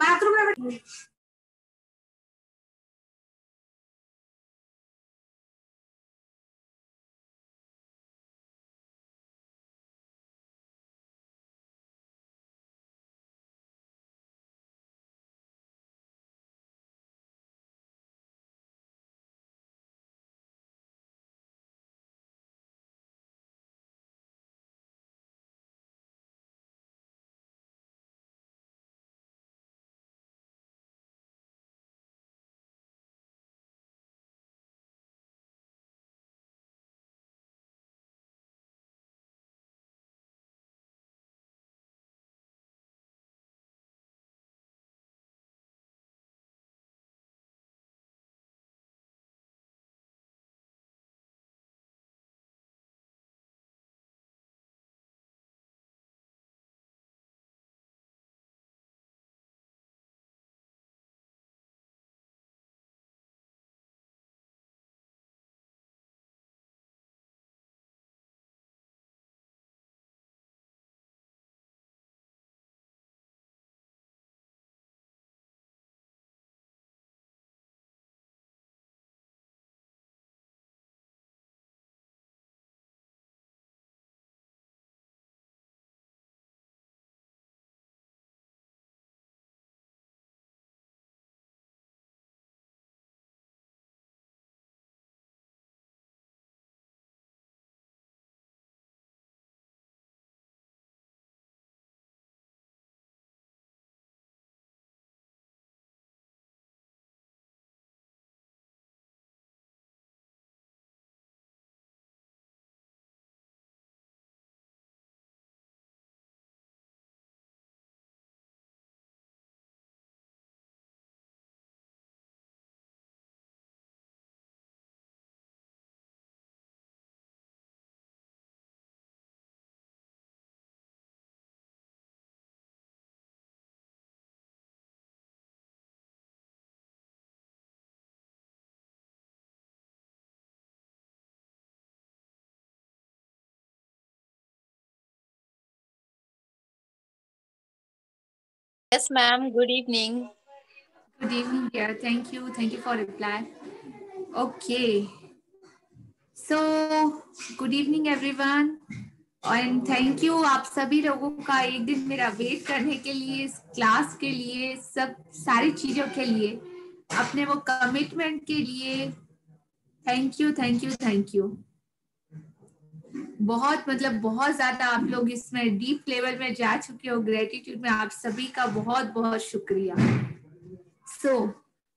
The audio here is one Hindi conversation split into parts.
बाथरूम में Yes, ma'am. Good evening. Good evening, dear. Thank you. Thank you for reply. Okay. So, good evening, everyone. And thank you आप सभी लोगों का एक दिन मेरा वेट करने के लिए, इस क्लास के लिए, सब सारी चीजों के लिए, अपने वो कमिटमेंट के लिए thank you thank you thank you. बहुत मतलब बहुत ज्यादा आप लोग इसमें डीप लेवल में जा चुके हो। ग्रेटिट्यूड में आप सभी का बहुत बहुत शुक्रिया।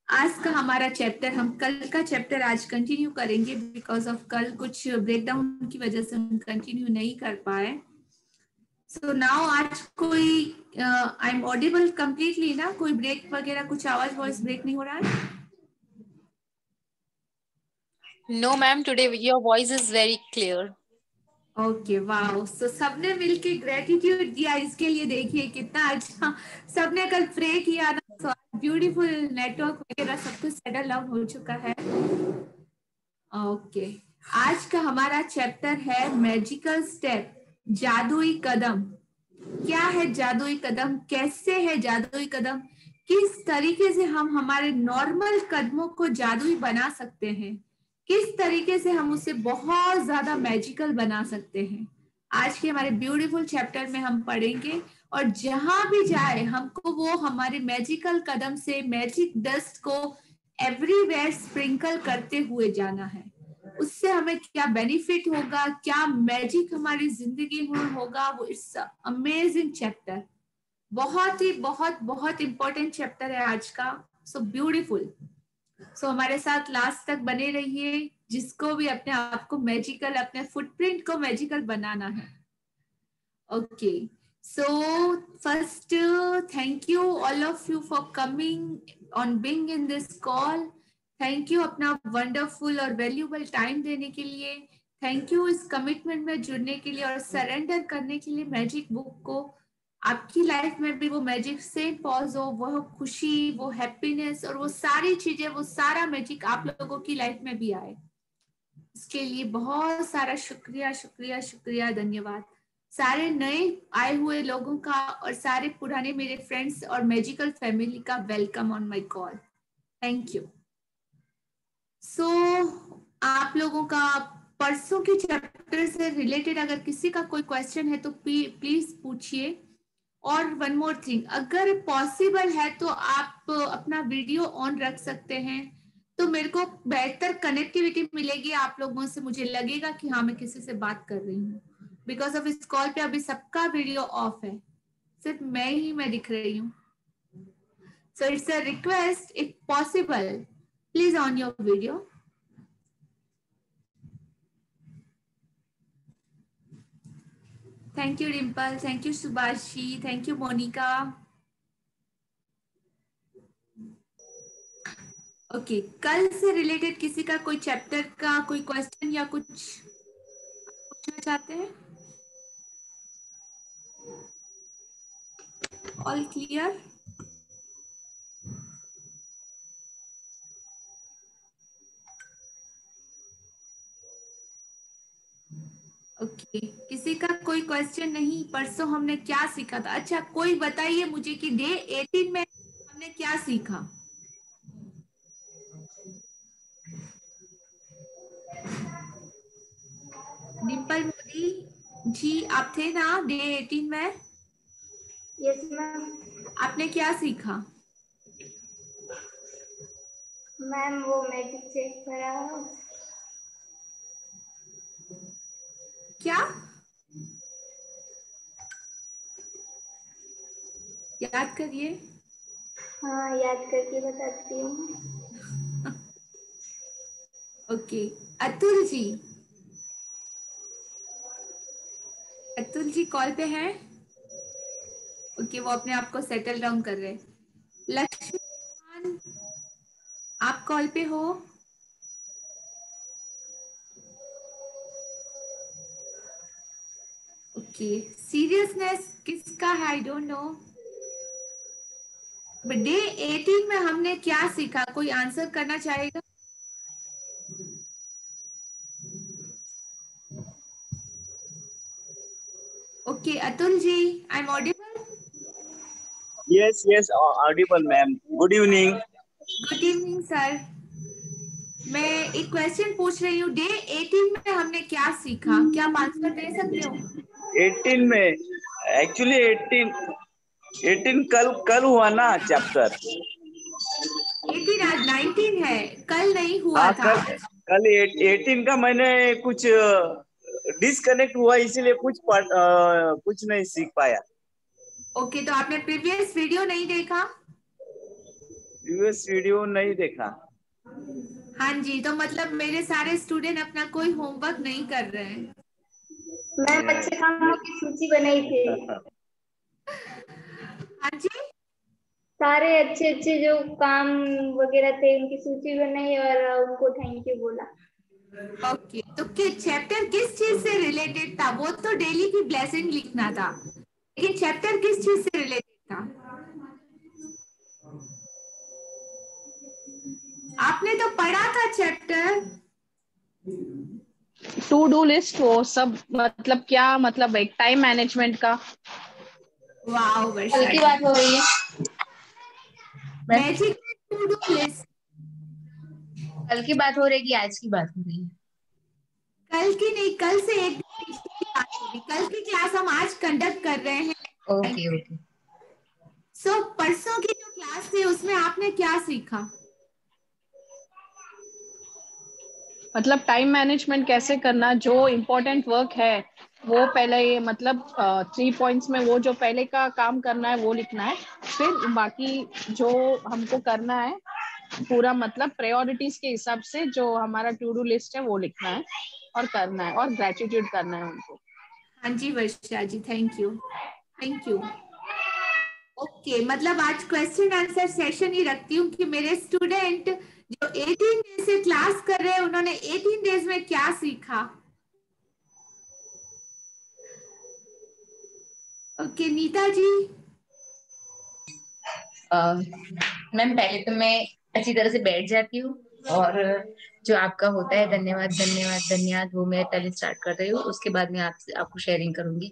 आज का हमारा चैप्टर, हम कल का चैप्टर आज कंटिन्यू करेंगे बिकॉज ऑफ कल कुछ ब्रेकडाउन की वजह से हम कंटिन्यू नहीं कर पाए। सो नाउ आज कोई आई एम ऑडिबल कंप्लीटली ना? कोई ब्रेक वगैरह कुछ आवाज वॉइस ब्रेक नहीं हो रहा है? No, ma'am. Today your voice is very clear. Okay, wow. So सबने मिलके ग्रेटिट्यूड दिया इसके लिए। देखिए कितना अच्छा, सबने कल प्रे किया ना, so ब्यूटीफुल नेटवर्क वगैरह सब कुछ सेटल अप हो चुका है। ओके, आज का हमारा चैप्टर है मैजिकल स्टेप, जादुई कदम। क्या है जादुई कदम, कैसे है जादुई कदम, किस तरीके से हम हमारे नॉर्मल कदमों को जादुई बना सकते हैं, किस तरीके से हम उसे बहुत ज्यादा मैजिकल बना सकते हैं, आज के हमारे ब्यूटीफुल चैप्टर में हम पढ़ेंगे। और जहां भी जाए हमको वो हमारे मैजिकल कदम से मैजिक डस्ट को एवरीवेयर स्प्रिंकल करते हुए जाना है। उससे हमें क्या बेनिफिट होगा, क्या मैजिक हमारी जिंदगी में होगा, वो इट्स अमेजिंग चैप्टर। बहुत ही बहुत बहुत इंपॉर्टेंट चैप्टर है आज का। So beautiful. सो हमारे साथ लास्ट तक बने रहिए, जिसको भी अपने आप को मैजिकल, अपने फुटप्रिंट को मैजिकल बनाना है। Okay, so first thank you all of you for coming on being in this call. Thank you अपना वंडरफुल और वैल्यूबल टाइम देने के लिए। थैंक यू इस कमिटमेंट में जुड़ने के लिए और सरेंडर करने के लिए मैजिक बुक को। आपकी लाइफ में भी वो मैजिक से पॉज हो, वो खुशी, वो हैप्पीनेस और वो सारी चीजें, वो सारा मैजिक आप लोगों की लाइफ में भी आए। इसके लिए बहुत सारा शुक्रिया शुक्रिया शुक्रिया, धन्यवाद। सारे नए आए हुए लोगों का और सारे पुराने मेरे फ्रेंड्स और मैजिकल फैमिली का welcome on my call. Thank you. So आप लोगों का परसों के चैप्टर से रिलेटेड अगर किसी का कोई क्वेश्चन है तो प्लीज पूछिए। और वन मोर थिंग, अगर पॉसिबल है तो आप अपना वीडियो ऑन रख सकते हैं, तो मेरे को बेहतर कनेक्टिविटी मिलेगी आप लोगों से। मुझे लगेगा कि हाँ मैं किसी से बात कर रही हूँ। बिकॉज ऑफ इस कॉल पे अभी सबका वीडियो ऑफ है, सिर्फ मैं दिख रही हूँ। So it's a request, if possible please on your video. Thank you Dimple, thank you Subhashi, thank you Monika. Okay, कल से रिलेटेड किसी का कोई चैप्टर का कोई क्वेश्चन या कुछ पूछना चाहते हैं? All clear? ओके, किसी का कोई क्वेश्चन नहीं? परसों हमने क्या सीखा था? अच्छा, कोई बताइए मुझे कि डे 18 में हमने क्या सीखा? डिम्पल मोदी जी, आप थे ना डे 18 में? Yes ma'am. आपने क्या सीखा? मैम वो मैजिक चेक करा। क्या याद करिए? हाँ याद करके बताती हूँ। ओके, अतुल जी, अतुल जी कॉल पे हैं? ओके, वो अपने आप को सेटल डाउन कर रहे हैं। लक्ष्मी खान, आप कॉल पे हो? ओके, सीरियसनेस किसका है? I don't no. डे 18 में हमने क्या सीखा? कोई आंसर करना चाहेगा? Okay, Atul ji, I am audible? Yes, yes, audible, ma'am. Good evening. Good evening sir. मैं एक क्वेश्चन पूछ रही हूँ, डे 18 में हमने क्या सीखा? क्या आप आंसर दे सकते हो? 18 में एक्चुअली 18 कल कल हुआ ना चैप्टर। 18 आज 19 है, कल नहीं हुआ हाँ, था। कल 18 का मैंने कुछ डिस्कनेक्ट हुआ, इसीलिए कुछ नहीं सीख पाया। ओके, तो आपने प्रीवियस वीडियो नहीं देखा? यूएस वीडियो नहीं देखा। हाँ जी, तो मतलब मेरे सारे स्टूडेंट अपना कोई होमवर्क नहीं कर रहे हैं। मैम अच्छे कामों की सूची बनाई थी। हाँ जी, सारे अच्छे अच्छे जो काम वगैरह थे उनकी सूची बनाई और उनको थैंक यू बोला। ओके, तो चैप्टर किस चीज से रिलेटेड था? वो तो डेली की ब्लेसिंग लिखना था, लेकिन चैप्टर किस चीज से रिलेटेड था? आपने तो पढ़ा था चैप्टर। टू डू लिस्ट, वो सब मतलब क्या, मतलब एक टाइम मैनेजमेंट का। वाओ कल वर्षा की जी, बात हो रही है। Magic to do list. कल की बात हो रही है कि आज की बात हो रही है? कल की नहीं, कल से एक दिन पीछे की बात होगी। कल की क्लास हम आज कंडक्ट कर रहे हैं। Okay okay. सो परसों की जो क्लास थी उसमें आपने क्या सीखा? मतलब टाइम मैनेजमेंट कैसे करना, जो इम्पोर्टेंट वर्क है वो पहले, ये मतलब 3 पॉइंट्स में वो जो पहले का काम करना है वो लिखना है। फिर बाकी जो हमको करना है पूरा, मतलब प्रायोरिटीज के हिसाब से जो हमारा टू डू लिस्ट है वो लिखना है और करना है, और ग्रेटिट्यूड करना है उनको। हाँ जी Varsha ji, thank you, thank you. Okay, मतलब आज क्वेश्चन आंसर सेशन ही रखती हूँ कि मेरे स्टूडेंट जो 18 डेज से क्लास कर रहे हैं उन्होंने 18 डेज में क्या सीखा। ओके, नीता जी। मैम पहले तो मैं अच्छी तरह से बैठ जाती हूँ, और जो आपका होता है धन्यवाद धन्यवाद धन्यवाद, वो मैं पहले स्टार्ट कर रही हूँ, उसके बाद मैं आपको शेयरिंग करूंगी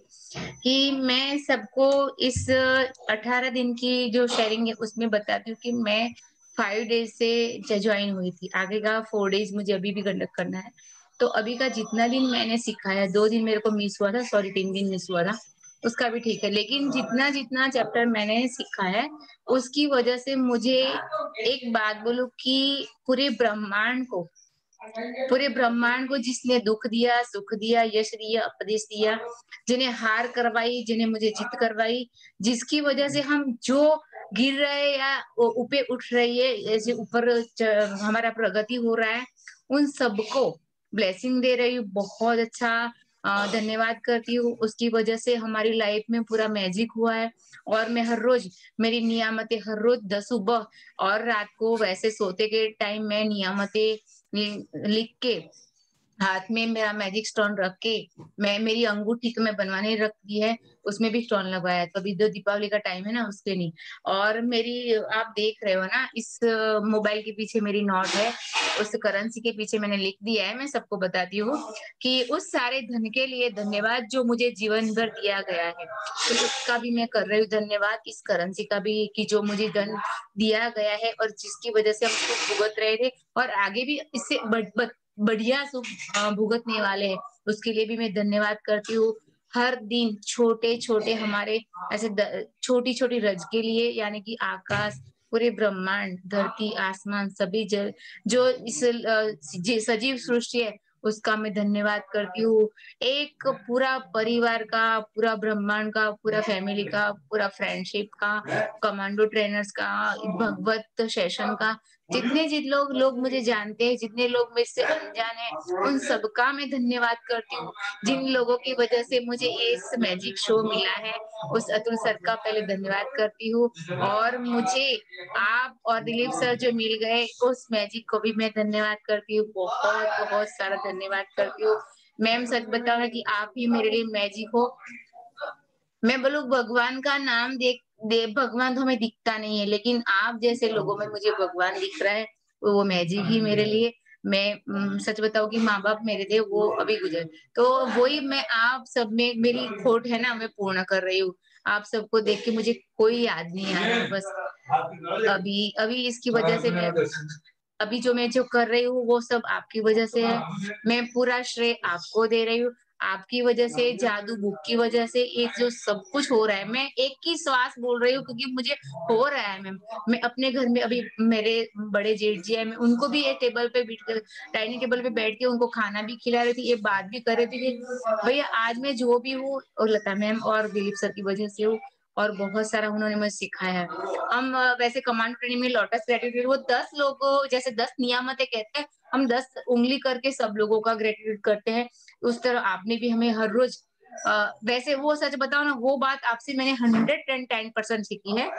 कि मैं सबको इस 18 दिन की जो शेयरिंग है उसमें बताती हूँ कि मैं 5 डेज से ज्वाइन हुई थी। आगे का 4 डेज मुझे अभी भी कंडक्ट करना है। तो अभी का जितना दिन मैंने सीखा है, 2 दिन मेरे को मिस हुआ था, सॉरी 3 दिन मिस हुआ था, उसका भी ठीक है, लेकिन जितना जितना चैप्टर मैंने सीखा है उसकी वजह से मुझे एक बात बोलूं कि पूरे ब्रह्मांड को जिसने दुख दिया, सुख दिया, यश दिया, उपदेश दिया, जिन्हें हार करवाई, जिन्हें मुझे जीत करवाई, जिसकी वजह से हम जो गिर रहे या ऊपर उठ रही है, ऐसे ऊपर हमारा प्रगति हो रहा है, उन सबको ब्लेसिंग दे रही हूँ। बहुत अच्छा धन्यवाद करती हूँ। उसकी वजह से हमारी लाइफ में पूरा मैजिक हुआ है और मैं हर रोज, मेरी नियामतें हर रोज 10 सुबह और रात को वैसे सोते के टाइम मैं नियामतें लिख के हाथ में मेरा मैजिक स्टोन रख के, मैं मेरी अंगूठी को मैं बनवाने रख दी है, उसमें भी स्टोन लगवाया है। तो अभी जो दीपावली का टाइम है ना, उसके नहीं। और मेरी आप देख रहे हो ना, इस मोबाइल के पीछे मेरी नोट है, उस करेंसी के पीछे मैंने लिख दिया है। मैं सबको बताती हूँ कि उस सारे धन के लिए धन्यवाद जो मुझे जीवन भर दिया गया है, तो उसका भी मैं कर रही हूँ धन्यवाद। इस करेंसी का भी कि जो मुझे धन दिया गया है और जिसकी वजह से हम उसको भुगत रहे थे और आगे भी इससे बढ़िया सुख भुगतने वाले हैं, उसके लिए भी मैं धन्यवाद करती हूँ। हर दिन छोटे छोटे हमारे ऐसे छोटी छोटी रज के लिए, यानी कि आकाश, पूरे ब्रह्मांड, धरती, आसमान, सभी जल जो इस सजीव सृष्टि है, उसका मैं धन्यवाद करती हूँ। एक पूरा परिवार का, पूरा ब्रह्मांड का, पूरा फैमिली का, पूरा फ्रेंडशिप का, कमांडो ट्रेनर्स का, भगवत सेशन का, जितने लोग मुझे जानते हैं, जितने लोग मेरे से अनजान है, उन सबका मैं धन्यवाद करती हूँ। जिन लोगों की वजह से मुझे इस मैजिक शो मिला है, उस अतुल सर का पहले धन्यवाद करती हूँ। और मुझे आप और दिलीप सर जो मिल गए, उस मैजिक को भी मैं धन्यवाद करती हूँ। बहुत बहुत सारा धन्यवाद करती हूँ। मैम सच बताओ ना कि आप ही मेरे लिए मैजिक हो। मैं बोलूं भगवान का नाम दे भगवान तो हमें दिखता नहीं है, लेकिन आप जैसे लोगों में मुझे भगवान दिख रहा है, वो मैजिक ही मेरे लिए। मैं सच बताऊं कि माँ बाप मेरे थे, वो अभी गुजरे, तो वही मैं आप सब में मेरी खोट है ना, मैं पूर्ण कर रही हूँ। आप सबको देख के मुझे कोई याद नहीं आ रहा, बस अभी अभी इसकी वजह से मैं अभी जो कर रही हूँ वो सब आपकी वजह से है। मैं पूरा श्रेय आपको दे रही हूँ। आपकी वजह से, जादू बुक की वजह से ये जो सब कुछ हो रहा है, मैं एक ही श्वास बोल रही हूँ क्योंकि मुझे हो रहा है मैम। मैं अपने घर में अभी मेरे बड़े जेठ जी है, मैं उनको भी एक टेबल पे डाइनिंग टेबल पे बैठ के उनको खाना भी खिला रही थी, ये बात भी कर रही थी कि भैया आज मैं जो भी हूँ और लता मैम और दिलीप सर की वजह से हूँ, और बहुत सारा उन्होंने मुझे सिखाया है। हम वैसे कमांड ट्रेनिंग में लोटस ग्रेटिट्यूड, वो 10 लोगों जैसे 10 नियामतें कहते हैं, हम 10 उंगली करके सब लोगों का ग्रेटिट्यूड करते हैं। उस तरह आपने भी हमें हर रोज वैसे वो सच बताओ ना, वो बात आपसे मैंने 110% सीखी है।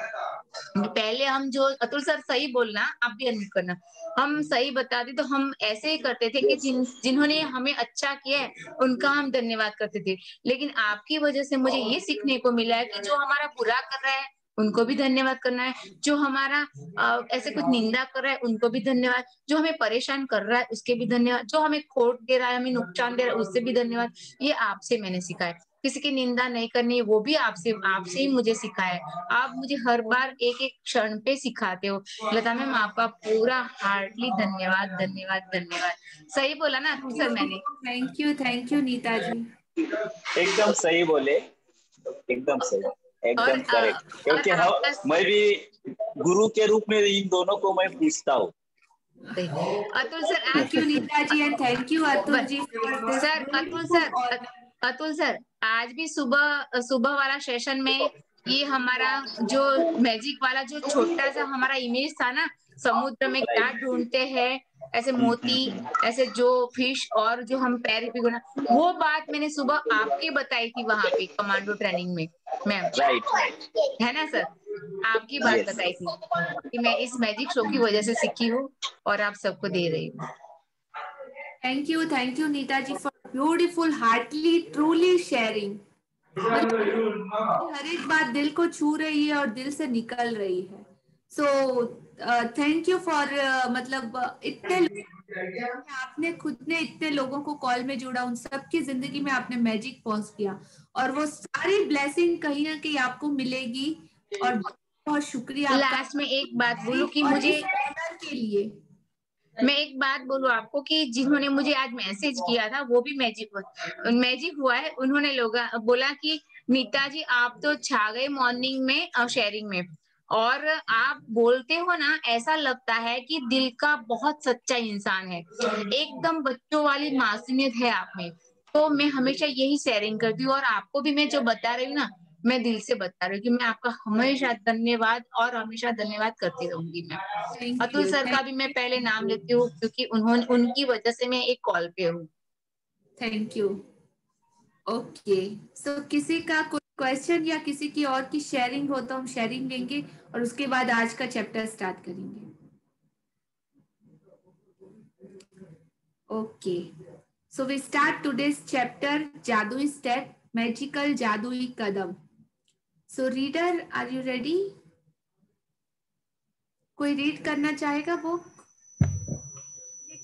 पहले हम जो अतुल सर सही बोलना, आप भी अनम्यूट करना, हम सही बताते तो हम ऐसे ही करते थे कि जिन्होंने हमें अच्छा किया है उनका हम धन्यवाद करते थे। लेकिन आपकी वजह से मुझे ये सीखने को मिला है कि जो हमारा बुरा कर रहा है उनको भी धन्यवाद करना है, जो हमारा ऐसे कुछ निंदा कर रहा है उनको भी धन्यवाद, जो हमें परेशान कर रहा है उसके भी धन्यवाद, जो हमें खोट दे रहा है, हमें नुकसान दे रहा है, उससे भी धन्यवाद। ये आपसे मैंने सीखा है। किसी की निंदा नहीं करनी, वो भी आपसे ही मुझे सीखा है। आप मुझे हर बार एक एक क्षण पे सिखाते हो। लता मैम आपका पूरा हार्टली धन्यवाद धन्यवाद धन्यवाद। सही बोला ना सर मैंने? थैंक यू नीता जी। एकदम सही बोले, एकदम सही, एकदम करेक्ट। क्योंकि मैं भी गुरु के रूप में इन दोनों को मैं पूछता हूँ। Atul sir thank you Nita ji and thank you Atul ji sir Atul sir आज भी सुबह सुबह वाला सेशन में ये हमारा जो मैजिक वाला जो छोटा सा हमारा इमेज था ना, समुद्र में क्या ढूंढते हैं, ऐसे मोती, ऐसे जो फिश और जो हम पैर भिगोना, वो बात मैंने सुबह आपके बताई थी वहां पे कमांडो ट्रेनिंग में मैम। राइट है ना सर? आपकी बात Yes. बताई थी कि मैं इस मैजिक शो की वजह से सीखी हूँ और आप सबको दे रही हूँ। Thank you Nita ji for beautiful heartly truly sharing. हर एक बात दिल को छू रही है और दिल से निकल रही है। सो थैंक यू फॉर मतलब आपने खुद ने इतने लोगों को कॉल में जोड़ा, उन सबकी जिंदगी में आपने मैजिक पॉज किया, और वो सारी ब्लेसिंग कहीं ना कहीं आपको मिलेगी। और बहुत शुक्रिया आपका। लास्ट में एक बात बोलूं कि और मुझे इस ऑनर के लिए मैं एक बात बोलूं आपको कि जिन्होंने मुझे आज मैसेज किया था वो भी मैजिक हुआ है। उन्होंने बोला कि नीता जी आप तो छा गए मॉर्निंग में और शेयरिंग में, और आप बोलते हो ना ऐसा लगता है कि दिल का बहुत सच्चा इंसान है, एकदम बच्चों वाली मासूमियत है आप में। तो मैं हमेशा यही शेयरिंग करती हूँ, और आपको भी मैं जो बता रही हूँ ना, मैं दिल से बता रही हूँ कि मैं आपका हमेशा धन्यवाद और हमेशा धन्यवाद करती रहूंगी। मैं थैंक अतुल यू। सर का भी मैं पहले नाम लेती हूँ क्योंकि उनकी वजह से मैं एक कॉल पे हूँ। Thank you. ओके, सो किसी का कोई क्वेश्चन या किसी की और की शेयरिंग हो तो हम शेयरिंग लेंगे, और उसके बाद आज का चैप्टर स्टार्ट करेंगे। Okay, so we start today's chapter, जादुई स्टेप, मैजिकल जादुई कदम। So reader, are you ready? कोई रीड करना चाहेगा बुक?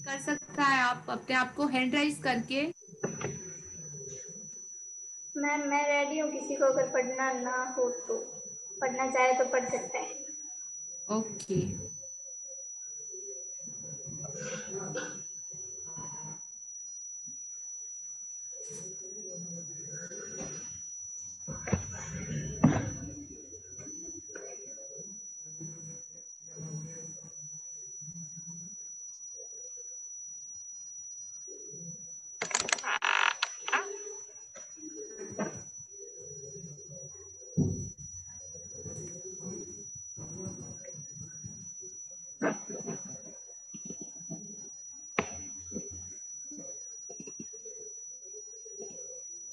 कर सकता है आप अपने आप को हैंड राइज करके। मैम मैं रेडी हूँ, किसी को अगर पढ़ना ना हो तो पढ़ना चाहे तो पढ़ सकता है। ओके,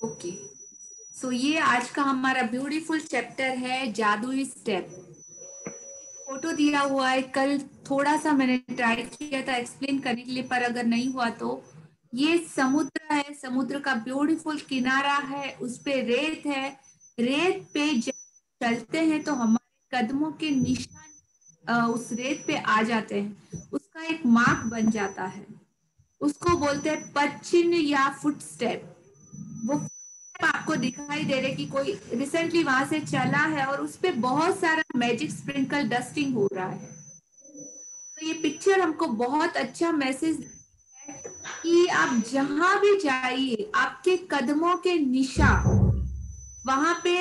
ओके, सो ये आज का हमारा ब्यूटीफुल चैप्टर है, जादुई स्टेप। फोटो दिया हुआ है, कल थोड़ा सा मैंने ट्राई किया था एक्सप्लेन करने के लिए, पर अगर नहीं हुआ तो ये समुद्र है, समुद्र का ब्यूटीफुल किनारा है, उस पे रेत है। रेत पे जब चलते हैं तो हमारे कदमों के निशान उस रेत पे आ जाते हैं, उसका एक मार्क बन जाता है, उसको बोलते हैं पदचिन्ह या फुटस्टेप। वो आपको दिखाई दे रहे कि कोई रिसेंटली वहां से चला है और उस पे बहुत सारा मैजिक स्प्रिंकल डस्टिंग हो रहा है। तो ये पिक्चर हमको बहुत अच्छा मैसेज है कि आप जहां भी जाइए, आपके कदमों के निशान वहां पे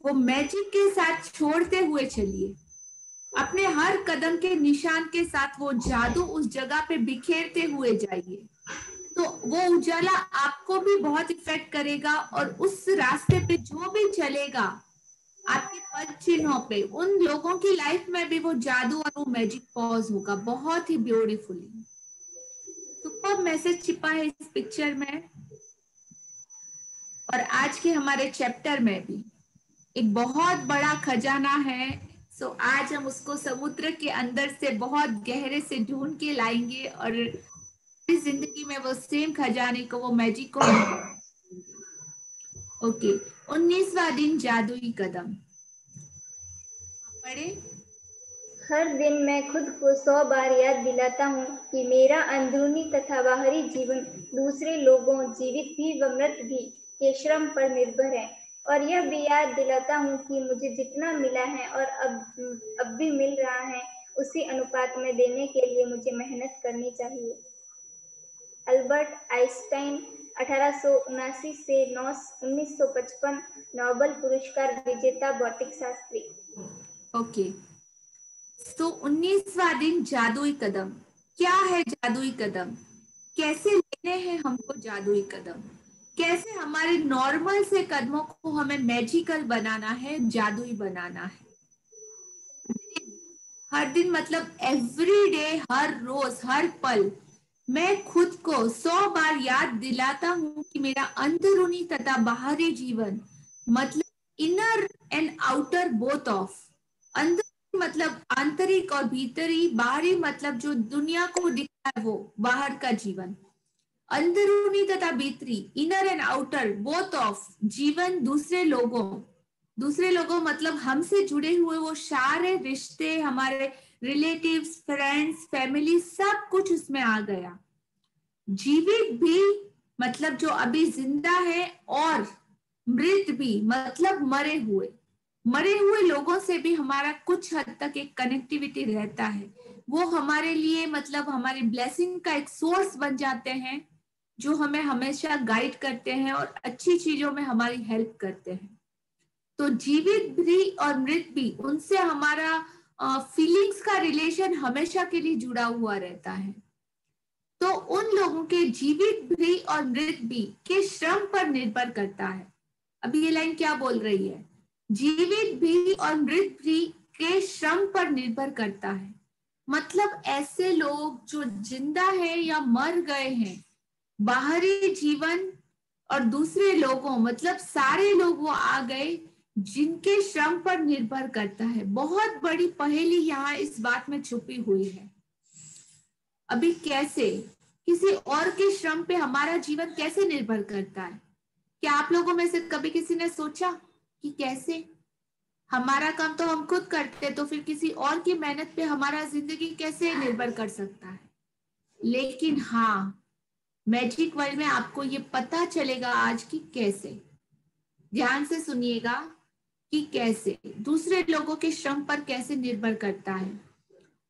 वो मैजिक के साथ छोड़ते हुए चलिए। अपने हर कदम के निशान के साथ वो जादू उस जगह पे बिखेरते हुए जाइए, तो वो उजाला आपको भी बहुत इफेक्ट करेगा, और उस रास्ते पे जो भी चलेगा आपके पद चिन्हों पे, उन लोगों की लाइफ में भी वो जादू और वो मैजिक पॉज होगा, बहुत ही ब्यूटीफुली। सुपर मैसेज छिपा है इस पिक्चर में, और आज के हमारे चैप्टर में भी एक बहुत बड़ा खजाना है। सो आज हम उसको समुद्र के अंदर से बहुत गहरे से ढूंढ के लाएंगे, और इस जिंदगी में वो सेम खजाने को, वो मैजिक को हम ओके। 19वां दिन, जादुई कदम। पढ़े। हर दिन मैं खुद को 100 बार याद दिलाता हूँ कि मेरा अंदरूनी तथा बाहरी जीवन दूसरे लोगों, जीवित भी व मृत भी, के श्रम पर निर्भर है, और यह भी याद दिलाता हूँ कि मुझे जितना मिला है और अब भी मिल रहा है, उसी अनुपात में देने के लिए मुझे मेहनत करनी चाहिए। अल्बर्ट आइंस्टाइन 1879 से 1955 नोबेल पुरस्कार विजेता भौतिक शास्त्री। ओके, तो 19वां दिन, जादुई कदम। क्या है जादुई कदम? कैसे लेने हैं हमको जादुई कदम? कैसे हमारे नॉर्मल से कदमों को हमें मैजिकल बनाना है, जादुई बनाना है? हर दिन मतलब एवरी डे, हर रोज, हर पल मैं खुद को 100 बार याद दिलाता हूँ कि मेरा अंदरूनी तथा बाहरी जीवन, मतलब inner and outer both of, अंदर मतलब आंतरिक और भीतरी, बाहरी मतलब जो दुनिया को दिखता है वो बाहर का जीवन, अंदरूनी तथा भीतरी, inner and outer both of जीवन, दूसरे लोगों मतलब हमसे जुड़े हुए वो सारे रिश्ते, हमारे रिलेटिव्स, फ्रेंड्स, फैमिली, सब कुछ उसमें आ गया। जीवित भी मतलब जो अभी जिंदा है, और मृत भी मतलब मरे हुए लोगों से भी हमारा कुछ हद तक एक कनेक्टिविटी रहता है। वो हमारे लिए मतलब हमारी ब्लेसिंग का एक सोर्स बन जाते हैं, जो हमें हमेशा गाइड करते हैं और अच्छी चीजों में हमारी हेल्प करते हैं। तो जीवित भी और मृत भी, उनसे हमारा फीलिंग्स का रिलेशन हमेशा के लिए जुड़ा हुआ रहता है। तो उन लोगों के जीवित भी और मृत भी के श्रम पर निर्भर करता है। अभी ये लाइन क्या बोल रही है? जीवित भी और मृत भी के श्रम पर निर्भर करता है। मतलब ऐसे लोग जो जिंदा है या मर गए हैं, बाहरी जीवन और दूसरे लोगों मतलब सारे लोग वो आ गए जिनके श्रम पर निर्भर करता है। बहुत बड़ी पहेली यहाँ इस बात में छुपी हुई है। अभी कैसे किसी और के श्रम पे हमारा जीवन कैसे निर्भर करता है? क्या आप लोगों में से कभी किसी ने सोचा कि कैसे? हमारा काम तो हम खुद करते, तो फिर किसी और की मेहनत पे हमारा जिंदगी कैसे निर्भर कर सकता है? लेकिन हाँ, मैजिक वर्ल्ड में आपको ये पता चलेगा आज कि कैसे। ध्यान से सुनिएगा कि कैसे दूसरे लोगों के श्रम पर कैसे निर्भर करता है।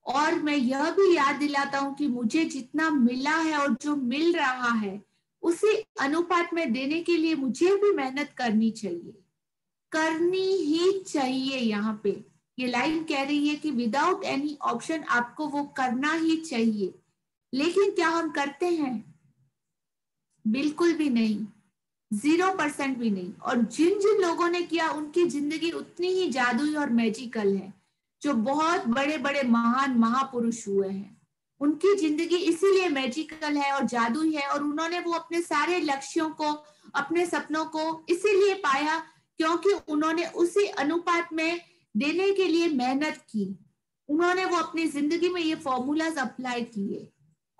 और मैं यह भी याद दिलाता हूं कि मुझे जितना मिला है और जो मिल रहा है उसी अनुपात में देने के लिए मुझे भी मेहनत करनी ही चाहिए। यहाँ पे ये लाइन कह रही है कि विदाउट एनी ऑप्शन आपको वो करना ही चाहिए। लेकिन क्या हम करते हैं? बिल्कुल भी नहीं, 0% भी नहीं। और जिन जिन लोगों ने किया उनकी जिंदगी उतनी ही जादुई और मैजिकल है। जो बहुत बड़े बड़े महान महापुरुष हुए हैं, उनकी जिंदगी इसीलिए मैजिकल है और जादुई है। और उन्होंने वो अपने सारे लक्ष्यों को, अपने सपनों को इसीलिए पाया क्योंकि उन्होंने उसी अनुपात में देने के लिए मेहनत की। उन्होंने वो अपनी जिंदगी में ये फॉर्मूलाज अप्लाई किए।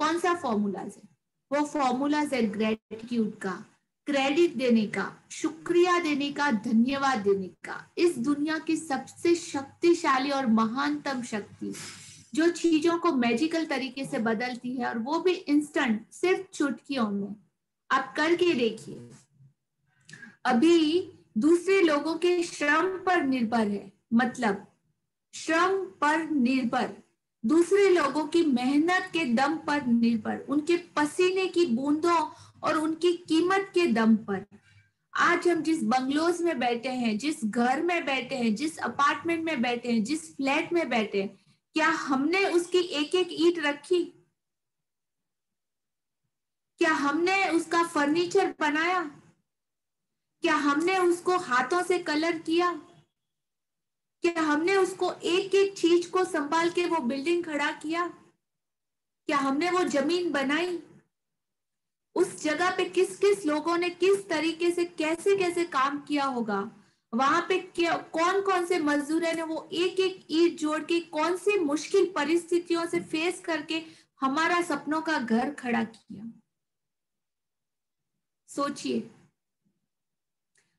कौन सा फॉर्मूलाज है? वो फॉर्मूलाज है ग्रेटिट्यूड का, क्रेडिट देने का, शुक्रिया देने का, धन्यवाद देने का। इस दुनिया की सबसे शक्तिशाली और महानतम शक्ति जो चीजों को मैजिकल तरीके से बदलती है, और वो भी इंस्टेंट, सिर्फ चुटकियों में। आप करके देखिए। अभी दूसरे लोगों के श्रम पर निर्भर है, मतलब श्रम पर निर्भर, दूसरे लोगों की मेहनत के दम पर निर्भर, उनके पसीने की बूंदों और उनकी कीमत के दम पर। आज हम जिस बंगलोज में बैठे हैं, जिस घर में बैठे हैं, जिस अपार्टमेंट में बैठे हैं, जिस फ्लैट में बैठे हैं, क्या हमने उसकी एक एक ईंट रखी? क्या हमने उसका फर्नीचर बनाया? क्या हमने उसको हाथों से कलर किया? क्या हमने उसको एक एक चीज को संभाल के वो बिल्डिंग खड़ा किया? क्या हमने वो जमीन बनाई? उस जगह पे किस किस लोगों ने किस तरीके से कैसे कैसे काम किया होगा? वहां पे कौन कौन से मजदूर ने वो एक एक ईंट जोड़ के कौन सी मुश्किल परिस्थितियों से फेस करके हमारा सपनों का घर खड़ा किया? सोचिए।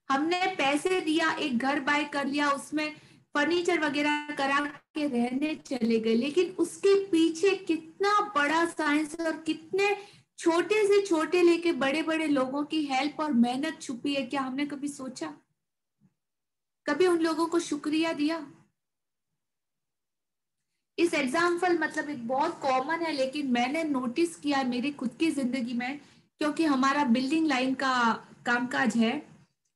हमने पैसे दिया, एक घर बाय कर लिया, उसमें फर्नीचर वगैरह करा के रहने चले गए, लेकिन उसके पीछे कितना बड़ा साइंस और कितने छोटे से छोटे लेके बड़े बड़े लोगों की हेल्प और मेहनत छुपी है। क्या हमने कभी सोचा? कभी उन लोगों को शुक्रिया दिया? इस एग्जाम्पल मतलब एक बहुत कॉमन है, लेकिन मैंने नोटिस किया मेरी खुद की जिंदगी में, क्योंकि हमारा बिल्डिंग लाइन का कामकाज है।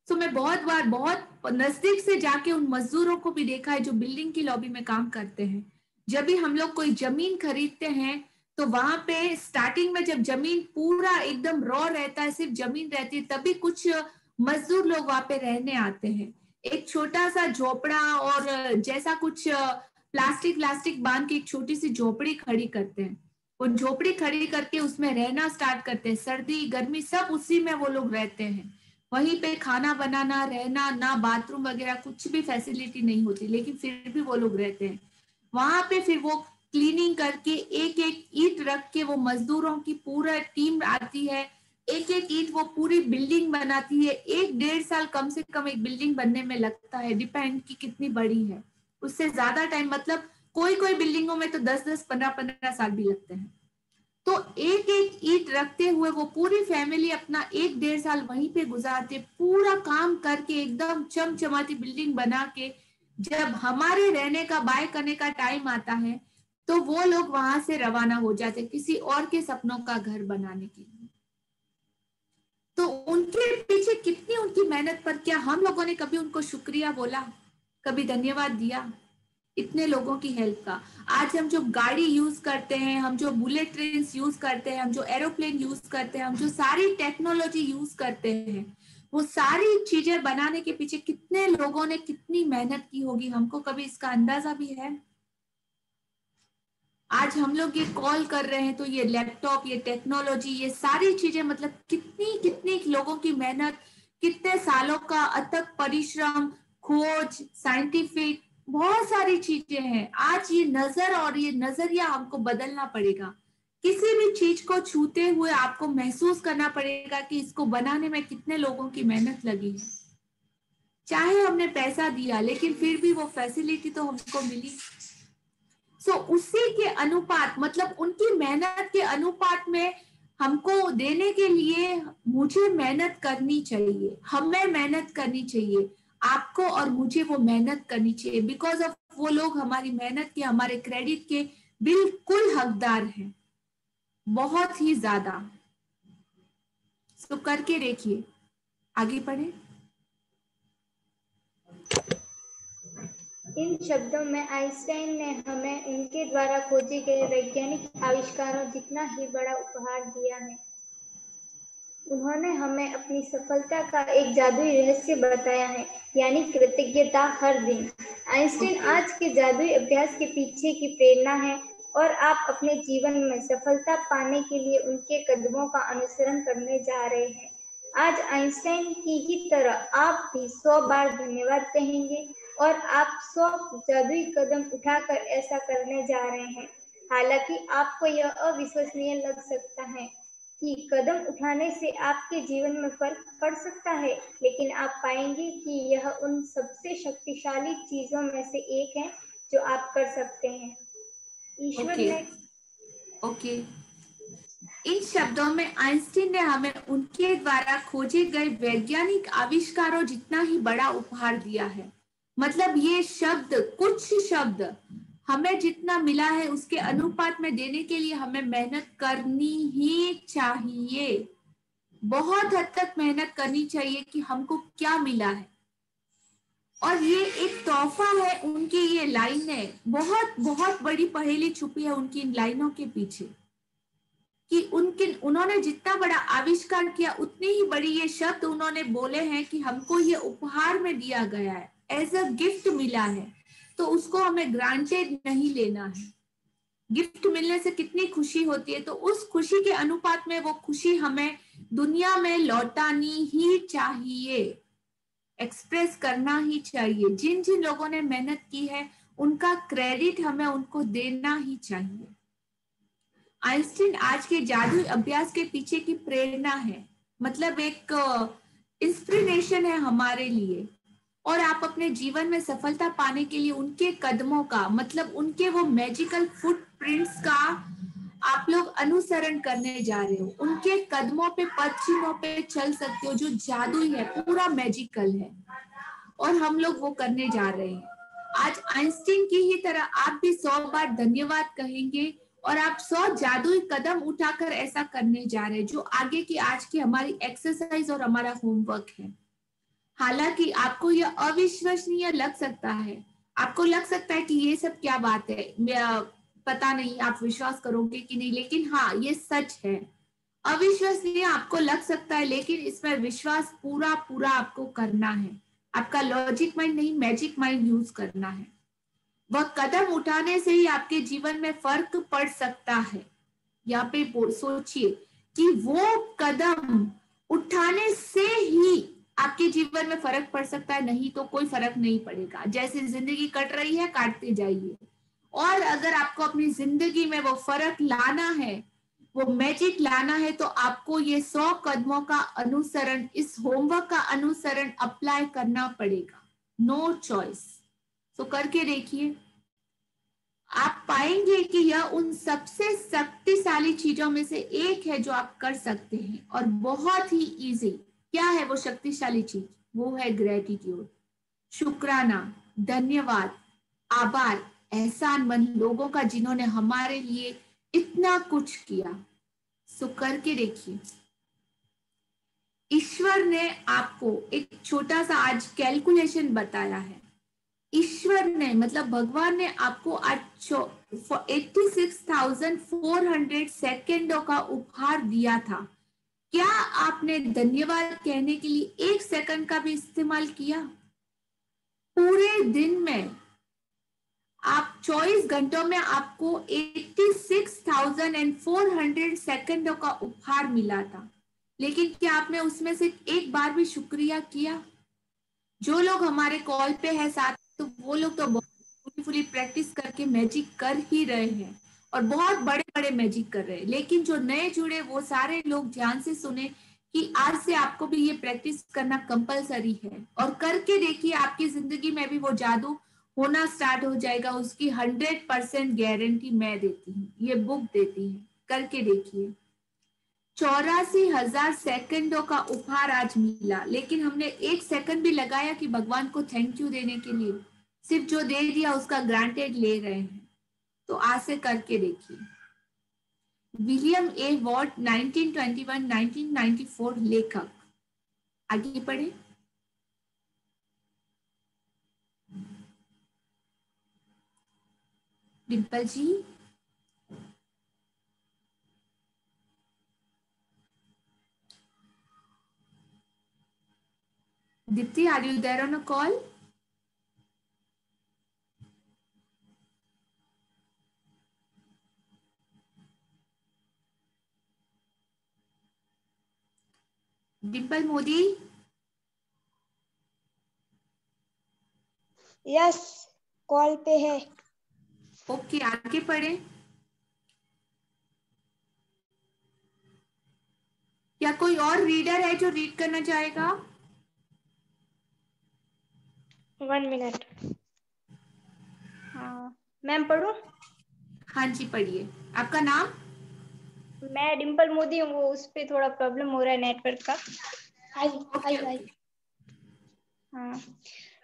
तो मैं बहुत बार बहुत नजदीक से जाके उन मजदूरों को भी देखा है जो बिल्डिंग की लॉबी में काम करते हैं। जब भी हम लोग कोई जमीन खरीदते हैं तो वहां पे स्टार्टिंग में जब जमीन पूरा एकदम रॉ रहता है, सिर्फ जमीन रहती है, तभी कुछ मजदूर लोग वहां पे रहने आते हैं। एक छोटा सा झोपड़ा और जैसा कुछ प्लास्टिक बांध के एक छोटी सी झोपड़ी खड़ी करते हैं। वो झोपड़ी खड़ी करके उसमें रहना स्टार्ट करते हैं। सर्दी गर्मी सब उसी में वो लोग रहते हैं। वहीं पे खाना बनाना, रहना, ना बाथरूम वगैरह कुछ भी फैसिलिटी नहीं होती, लेकिन फिर भी वो लोग रहते हैं वहां पे। फिर वो क्लीनिंग करके एक एक ईंट रख के वो मजदूरों की पूरा टीम आती है, एक एक ईंट वो पूरी बिल्डिंग बनाती है। 1-1.5 साल कम से कम एक बिल्डिंग बनने में लगता है, डिपेंड की कितनी बड़ी है। उससे ज्यादा टाइम, मतलब कोई कोई बिल्डिंगों में तो 10-10, 15-15 साल भी लगते हैं। तो एक एक ईंट रखते हुए वो पूरी फैमिली अपना 1-1.5 साल वहीं पे गुजारते, पूरा काम करके एकदम चमचमाती बिल्डिंग बना के, जब हमारे रहने का बाय करने का टाइम आता है तो वो लोग वहां से रवाना हो जाते किसी और के सपनों का घर बनाने के लिए। तो उनके पीछे कितनी उनकी मेहनत पर क्या हम लोगों ने कभी उनको शुक्रिया बोला, कभी धन्यवाद दिया इतने लोगों की हेल्प का? आज हम जो गाड़ी यूज करते हैं, हम जो बुलेट ट्रेन यूज करते हैं, हम जो एरोप्लेन यूज करते हैं, हम जो सारी टेक्नोलॉजी यूज करते हैं, वो सारी चीजें बनाने के पीछे कितने लोगों ने कितनी मेहनत की होगी, हमको कभी इसका अंदाजा भी है? आज हम लोग ये कॉल कर रहे हैं तो ये लैपटॉप, ये टेक्नोलॉजी, ये सारी चीजें मतलब कितनी कितनी लोगों की मेहनत, कितने सालों का अथक परिश्रम, खोज, साइंटिफिक, बहुत सारी चीजें हैं। आज ये नजर और ये नजरिया हमको बदलना पड़ेगा। किसी भी चीज को छूते हुए आपको महसूस करना पड़ेगा कि इसको बनाने में कितने लोगों की मेहनत लगी है। चाहे हमने पैसा दिया लेकिन फिर भी वो फैसिलिटी तो हमको मिली। सो उसी के अनुपात, मतलब उनकी मेहनत के अनुपात में हमको देने के लिए मुझे मेहनत करनी चाहिए, हमें मेहनत करनी चाहिए, आपको और मुझे वो मेहनत करनी चाहिए। बिकॉज ऑफ वो लोग हमारी मेहनत के, हमारे क्रेडिट के बिल्कुल हकदार हैं, बहुत ही ज्यादा। सो करके देखिए, आगे बढ़े। इन शब्दों में आइंस्टाइन ने हमें उनके द्वारा खोजे गए वैज्ञानिक आविष्कारों जितना ही बड़ा उपहार दिया है। उन्होंने हमें अपनी सफलता का एक जादुई रहस्य बताया है, यानी कृतज्ञता हर दिन। आइंस्टाइन आज के जादुई अभ्यास के पीछे की प्रेरणा है और आप अपने जीवन में सफलता पाने के लिए उनके कदमों का अनुसरण करने जा रहे हैं। आज आइंस्टाइन की ही तरह आप भी 100 बार धन्यवाद कहेंगे और आप 100 जादुई कदम उठाकर ऐसा करने जा रहे हैं। हालांकि आपको यह अविश्वसनीय लग सकता है कि कदम उठाने से आपके जीवन में फर्क पड़ सकता है, लेकिन आप पाएंगे कि यह उन सबसे शक्तिशाली चीजों में से एक है जो आप कर सकते हैं। ईश्वर ने ओके। इन शब्दों में आइंस्टीन ने हमें उनके द्वारा खोजे गए वैज्ञानिक आविष्कारों जितना ही बड़ा उपहार दिया है। मतलब ये शब्द, कुछ शब्द हमें जितना मिला है उसके अनुपात में देने के लिए हमें मेहनत करनी ही चाहिए, बहुत हद तक मेहनत करनी चाहिए कि हमको क्या मिला है। और ये एक तोहफा है, उनकी ये लाइन है, बहुत बहुत बड़ी पहेली छुपी है उनकी इन लाइनों के पीछे, कि उन्होंने जितना बड़ा आविष्कार किया उतनी ही बड़ी ये शब्द उन्होंने बोले हैं कि हमको ये उपहार में दिया गया है, एज अ गिफ्ट मिला है, तो उसको हमें ग्रांटेड नहीं लेना है। गिफ्ट मिलने से कितनी खुशी होती है, तो उस खुशी के अनुपात में वो खुशी हमें दुनिया में लौटानी ही चाहिए, एक्सप्रेस करना ही चाहिए। जिन जिन लोगों ने मेहनत की है उनका क्रेडिट हमें उनको देना ही चाहिए। आइंस्टीन आज के जादुई अभ्यास के पीछे की प्रेरणा है, मतलब एक इंस्पिरेशन है हमारे लिए। और आप अपने जीवन में सफलता पाने के लिए उनके कदमों का, मतलब उनके वो मैजिकल फुटप्रिंट्स का आप लोग अनुसरण करने जा रहे हो। उनके कदमों पे, पद चिन्हों पे चल सकते हो, जो जादुई है, पूरा मैजिकल है, और हम लोग वो करने जा रहे हैं। आज आइंस्टीन की ही तरह आप भी 100 बार धन्यवाद कहेंगे और आप 100 जादुई कदम उठाकर ऐसा करने जा रहे हैं, जो आगे की आज की हमारी एक्सरसाइज और हमारा होमवर्क है। हालांकि आपको यह अविश्वसनीय लग सकता है, आपको लग सकता है कि ये सब क्या बात है, पता नहीं आप विश्वास करोगे कि नहीं, लेकिन हाँ ये सच है। अविश्वसनीय आपको लग सकता है, लेकिन इसमें विश्वास पूरा पूरा आपको करना है। आपका लॉजिक माइंड नहीं, मैजिक माइंड यूज करना है। वह कदम उठाने से ही आपके जीवन में फर्क पड़ सकता है। यहाँ पे सोचिए कि वो कदम उठाने से ही आपके जीवन में फर्क पड़ सकता है, नहीं तो कोई फर्क नहीं पड़ेगा। जैसे जिंदगी कट रही है, काटते जाइए। और अगर आपको अपनी जिंदगी में वो फर्क लाना है, वो मैजिक लाना है, तो आपको ये 100 कदमों का अनुसरण, इस होमवर्क का अनुसरण अप्लाई करना पड़ेगा, नो चॉइस। तो करके देखिए। आप पाएंगे कि यह उन सबसे शक्तिशाली चीजों में से एक है जो आप कर सकते हैं और बहुत ही इजी। क्या है वो शक्तिशाली चीज? वो है ग्रेटिट्यूड, शुक्राना, धन्यवाद, आभार, एहसानमंद लोगों का जिन्होंने हमारे लिए इतना कुछ किया। सो करके देखिए। ईश्वर ने आपको एक छोटा सा आज कैलकुलेशन बताया है। ईश्वर ने मतलब भगवान ने आपको आज 86,400 सेकेंडों का उपहार दिया था। क्या आपने धन्यवाद कहने के लिए 1 सेकंड का भी इस्तेमाल किया? पूरे दिन में आप 24 घंटों में आपको 86,400 सेकेंडों का उपहार मिला था, लेकिन क्या आपने उसमें से एक बार भी शुक्रिया किया? जो लोग हमारे कॉल पे है साथ, तो वो लोग तो ब्यूटीफुली प्रैक्टिस करके मैजिक कर ही रहे हैं और बहुत बड़े बड़े मैजिक कर रहे हैं। लेकिन जो नए जुड़े वो सारे लोग ध्यान से सुने कि आज से आपको भी ये प्रैक्टिस करना कंपलसरी है और करके देखिए, आपकी जिंदगी में भी वो जादू होना स्टार्ट हो जाएगा। उसकी 100% गारंटी मैं देती हूँ, ये बुक देती है। करके देखिए। 84,000 सेकंडों का उपहार आज मिला, लेकिन हमने 1 सेकंड भी लगाया कि भगवान को थैंक यू देने के लिए? सिर्फ जो दे दिया उसका ग्रांटेड ले रहे हैं। तो आज से करके देखिए। विलियम ए वॉर्ड 1921-1994 लेखक। आगे पढ़े। डिम्पल जी, Dipti, are you there on a call? Dimple Modi? Yes, call पे है। ओके, आगे पढ़े। क्या कोई और रीडर है जो रीड करना चाहेगा? 1 मिनट। हाँ, मैम पढ़ूं? हाँ जी, पढ़िए। आपका नाम? मैं डिम्पल मोदी हूँ। वो उस पे थोड़ा प्रॉब्लम हो रहा है नेटवर्क का। हाय। हाँ।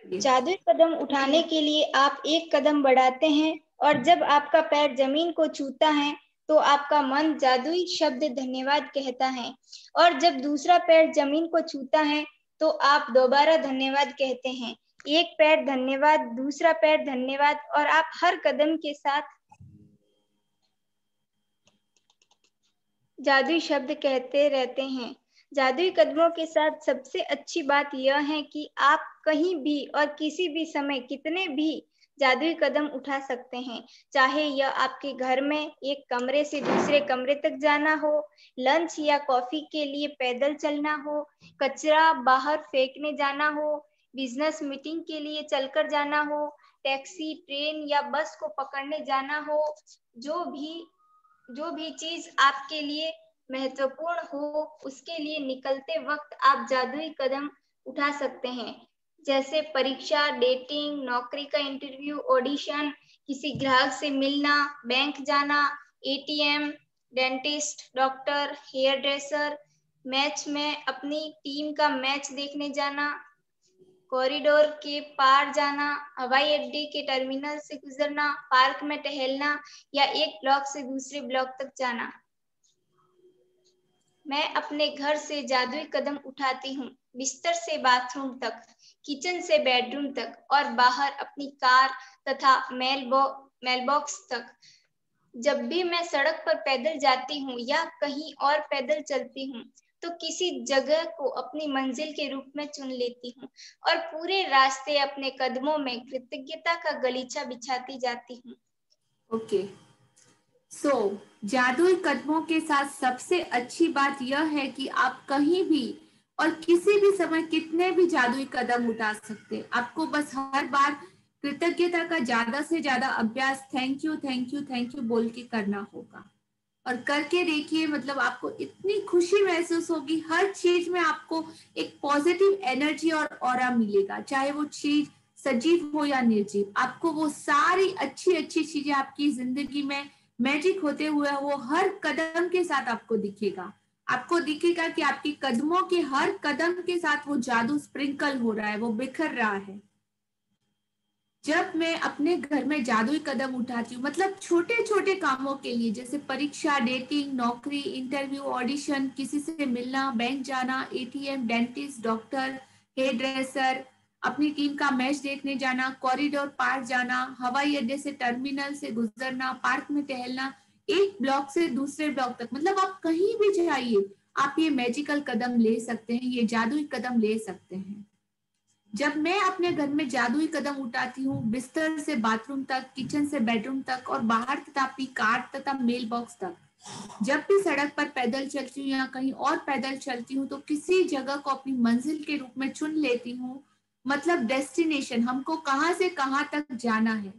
जादुई कदम उठाने के लिए आप एक कदम बढ़ाते हैं और जब आपका पैर जमीन को छूता है तो आपका मन जादुई शब्द धन्यवाद कहता है, और जब दूसरा पैर जमीन को छूता है तो आप दोबारा धन्यवाद कहते हैं। एक पैर धन्यवाद, दूसरा पैर धन्यवाद, और आप हर कदम के साथ जादुई शब्द कहते रहते हैं। जादुई कदमों के साथ सबसे अच्छी बात यह है कि आप कहीं भी और किसी भी समय कितने भी जादुई कदम उठा सकते हैं। चाहे यह आपके घर में एक कमरे से दूसरे कमरे तक जाना हो, लंच या कॉफी के लिए पैदल चलना हो, कचरा बाहर फेंकने जाना हो, बिजनेस मीटिंग के लिए चलकर जाना हो, टैक्सी, ट्रेन या बस को पकड़ने जाना हो, जो भी चीज आपके लिए महत्वपूर्ण हो उसके लिए निकलते वक्त आप जादुई कदम उठा सकते हैं। जैसे परीक्षा, डेटिंग, नौकरी का इंटरव्यू, ऑडिशन, किसी ग्राहक से मिलना, बैंक जाना, ATM, dentist, doctor, hairdresser, match में अपनी टीम का मैच देखने जाना, कॉरिडोर के पार जाना, हवाई अड्डे के टर्मिनल से गुजरना, पार्क में टहलना या एक ब्लॉक से दूसरे ब्लॉक तक जाना। मैं अपने घर से जादुई कदम उठाती हूँ, बिस्तर से बाथरूम तक, किचन से बेडरूम तक और बाहर अपनी कार तथा मेलबॉक्स तक। जब भी मैं सड़क पर पैदल जाती हूँ या कहीं और पैदल चलती हूँ तो किसी जगह को अपनी मंजिल के रूप में चुन लेती हूँ और पूरे रास्ते अपने कदमों में कृतज्ञता का गलीचा बिछाती जाती हूँ। ओके, सो जादुई कदमों के साथ सबसे अच्छी बात यह है कि आप कहीं भी और किसी भी समय कितने भी जादुई कदम उठा सकते हैं। आपको बस हर बार कृतज्ञता का ज्यादा से ज्यादा अभ्यास thank you thank you thank you बोल के करना होगा। और करके देखिए, मतलब आपको इतनी खुशी महसूस होगी। हर चीज में आपको एक पॉजिटिव एनर्जी और ऑरा मिलेगा, चाहे वो चीज सजीव हो या निर्जीव, आपको वो सारी अच्छी अच्छी चीजें आपकी जिंदगी में मैजिक होते हुए वो हर कदम के साथ आपको दिखेगा। आपको दिखेगा कि आपके कदमों के हर कदम के साथ वो जादू स्प्रिंकल हो रहा है, वो बिखर रहा है। जब मैं अपने घर में जादुई कदम उठाती हूँ, मतलब छोटे छोटे कामों के लिए, जैसे परीक्षा, डेटिंग, नौकरी, इंटरव्यू, ऑडिशन, किसी से मिलना, बैंक जाना, ATM, dentist, doctor, hairdresser, अपनी टीम का मैच देखने जाना, कॉरिडोर पार जाना, हवाई अड्डे से टर्मिनल से गुजरना, पार्क में टहलना, एक ब्लॉक से दूसरे ब्लॉक तक, मतलब आप कहीं भी जाइए आप ये मैजिकल कदम ले सकते हैं, ये जादुई कदम ले सकते हैं। जब मैं अपने घर में जादुई कदम उठाती हूँ, बिस्तर से बाथरूम तक, किचन से बेडरूम तक और बाहर तथा अपनी कार तथा मेल बॉक्स तक, जब भी सड़क पर पैदल चलती हूँ या कहीं और पैदल चलती हूँ तो किसी जगह को अपनी मंजिल के रूप में चुन लेती हूँ। मतलब डेस्टिनेशन, हमको कहाँ से कहाँ तक जाना है।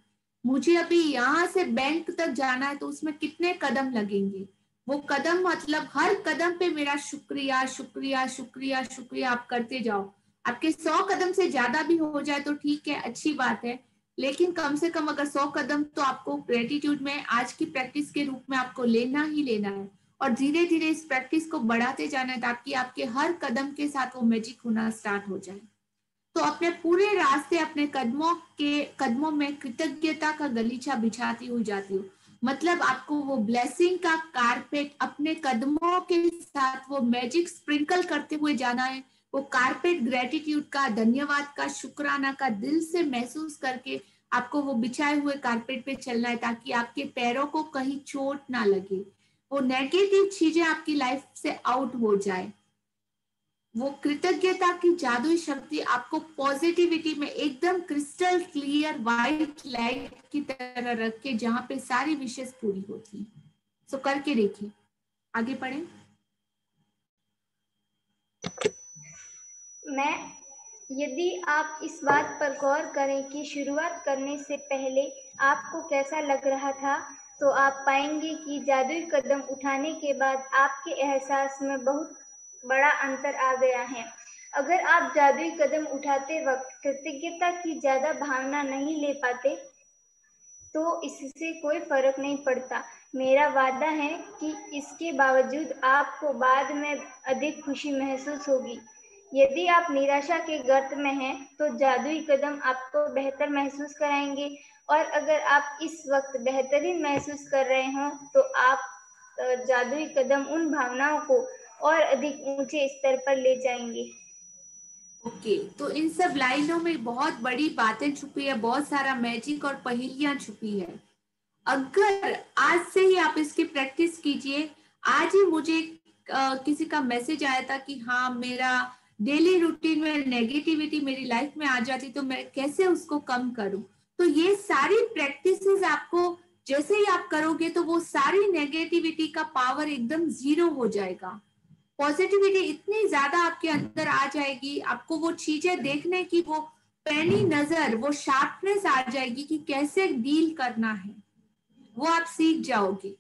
मुझे अभी यहाँ से बैंक तक जाना है तो उसमें कितने कदम लगेंगे, वो कदम, मतलब हर कदम पे मेरा शुक्रिया शुक्रिया शुक्रिया शुक्रिया आप करते जाओ। आपके 100 कदम से ज्यादा भी हो जाए तो ठीक है, अच्छी बात है, लेकिन कम से कम अगर 100 कदम तो आपको ग्रेटिट्यूड में आज की प्रैक्टिस के रूप में आपको लेना ही लेना है और धीरे धीरे इस प्रैक्टिस को बढ़ाते जाना है ताकि आपके हर कदम के साथ वो मैजिक होना स्टार्ट हो जाए। तो अपने पूरे रास्ते अपने कदमों में कृतज्ञता का गलीचा बिछाती हुई जाती हूँ। मतलब आपको वो ब्लेसिंग का कारपेट अपने कदमों के साथ वो मैजिक स्प्रिंकल करते हुए जाना है। वो कारपेट ग्रेटिट्यूड का, धन्यवाद का, शुक्राना का दिल से महसूस करके आपको वो बिछाए हुए कारपेट पे चलना है ताकि आपके पैरों को कहीं चोट ना लगे, वो नेगेटिव चीजें आपकी लाइफ से आउट हो जाए। वो कृतज्ञता की जादुई शक्ति आपको पॉजिटिविटी में एकदम क्रिस्टल क्लियर व्हाइट लाइट की तरह रख के जहां पे सारी विशेष पूरी होती है। सो करके देखिए, आगे पढ़ें। यदि आप इस बात पर गौर करें कि शुरुआत करने से पहले आपको कैसा लग रहा था, तो आप पाएंगे कि जादुई कदम उठाने के बाद आपके एहसास में बहुत बड़ा अंतर आ गया है। अगर आप जादुई कदम उठाते वक्त कृतज्ञता की ज्यादा भावना नहीं ले पाते, तो इससे कोई फर्क नहीं पड़ता। मेरा वादा है कि इसके बावजूद आपको बाद में अधिक खुशी महसूस होगी। यदि आप निराशा के गर्त में हैं, तो जादुई कदम आपको बेहतर महसूस कराएंगे, और अगर आप इस वक्त बेहतरीन महसूस कर रहे हों, तो आप जादुई कदम उन भावनाओं को और अधिक ऊंचे स्तर पर ले जाएंगे। ओके, तो इन सब लाइनों में बहुत बड़ी बातें छुपी है, बहुत सारा मैजिक और पहेलियां छुपी है। अगर आज से ही आप इसकी प्रैक्टिस कीजिए। आज ही मुझे किसी का मैसेज आया था कि हाँ, मेरा डेली रूटीन में नेगेटिविटी मेरी लाइफ में आ जाती तो मैं कैसे उसको कम करूं। तो ये सारी प्रैक्टिसेस आपको जैसे ही आप करोगे तो वो सारी नेगेटिविटी का पावर एकदम 0 हो जाएगा। पॉजिटिविटी इतनी ज्यादा आपके अंदर आ जाएगी, आपको वो चीजें देखने की वो पैनी नजर, वो शार्पनेस आ जाएगी कि कैसे डील करना है, वो आप सीख जाओगे।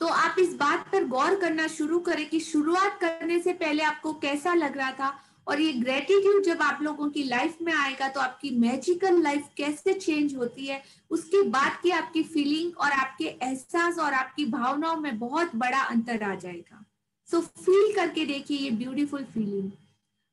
तो आप इस बात पर गौर करना शुरू करें कि शुरुआत करने से पहले आपको कैसा लग रहा था, और ये ग्रेटिट्यूड जब आप लोगों की लाइफ में आएगा तो आपकी मैजिकल लाइफ कैसे चेंज होती है, उसके बाद की आपकी फीलिंग और आपके एहसास और आपकी भावनाओं में बहुत बड़ा अंतर आ जाएगा। सो फील करके देखिए ये ब्यूटीफुल फीलिंग।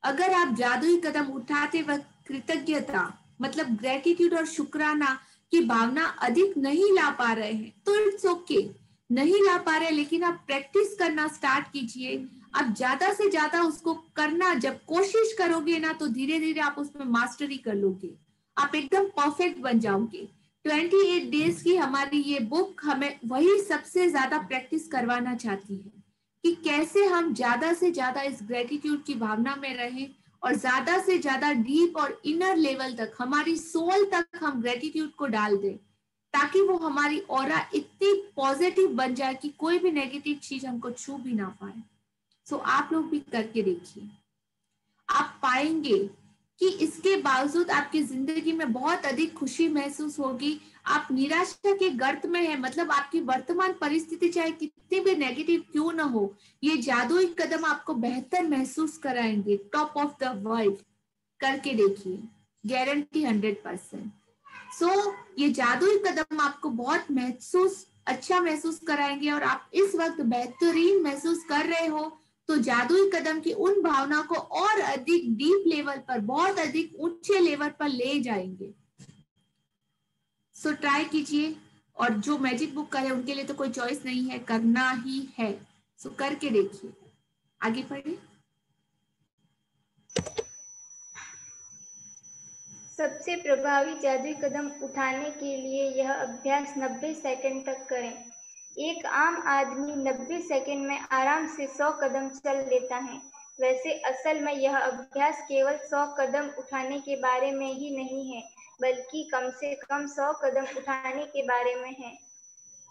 अगर आप जादुई कदम उठाते वक्त कृतज्ञता, मतलब ग्रेटिट्यूड और शुक्राना की भावना अधिक नहीं ला पा रहे हैं तो इट्स ओके, नहीं ला पा रहे, लेकिन आप प्रैक्टिस करना स्टार्ट कीजिए। आप ज्यादा से ज्यादा उसको करना, जब कोशिश करोगे ना तो धीरे धीरे आप उसमें मास्टरी कर लोगे, आप एकदम परफेक्ट बन जाओगे। 28 डेज की हमारी ये बुक हमें वही सबसे ज्यादा प्रैक्टिस करवाना चाहती है कि कैसे हम ज्यादा से ज्यादा इस ग्रेटिट्यूड की भावना में रहें और ज्यादा से ज्यादा डीप और इनर लेवल तक, हमारी सोल तक हम ग्रेटिट्यूड को डाल दें ताकि वो हमारी ऑरा इतनी पॉजिटिव बन जाए कि कोई भी नेगेटिव चीज हमको छू भी ना पाए। सो आप लोग भी करके देखिए, आप पाएंगे कि इसके बावजूद आपकी जिंदगी में बहुत अधिक खुशी महसूस होगी। आप निराशा के गर्त में है, मतलब आपकी वर्तमान परिस्थिति चाहे कितनी भी नेगेटिव क्यों ना हो, ये जादुई कदम आपको बेहतर महसूस कराएंगे। टॉप ऑफ द वर्ल्ड करके देखिए, गारंटी 100%। सो ये जादुई कदम आपको बहुत अच्छा महसूस कराएंगे और आप इस वक्त बेहतरीन महसूस कर रहे हो, तो जादुई कदम की उन भावना को और अधिक डीप लेवल पर, बहुत अधिक ऊंचे लेवल पर ले जाएंगे। सो ट्राई कीजिए, और जो मैजिक बुक करे उनके लिए तो कोई चॉइस नहीं है, करना ही है। सो करके देखिए, आगे बढ़े। सबसे प्रभावी जादुई कदम उठाने के लिए यह अभ्यास 90 सेकंड तक करें। एक आम आदमी 90 सेकंड में आराम से 100 कदम चल लेता है। वैसे असल में यह अभ्यास केवल 100 कदम उठाने के बारे में ही नहीं है, बल्कि कम से कम 100 कदम उठाने के बारे में है,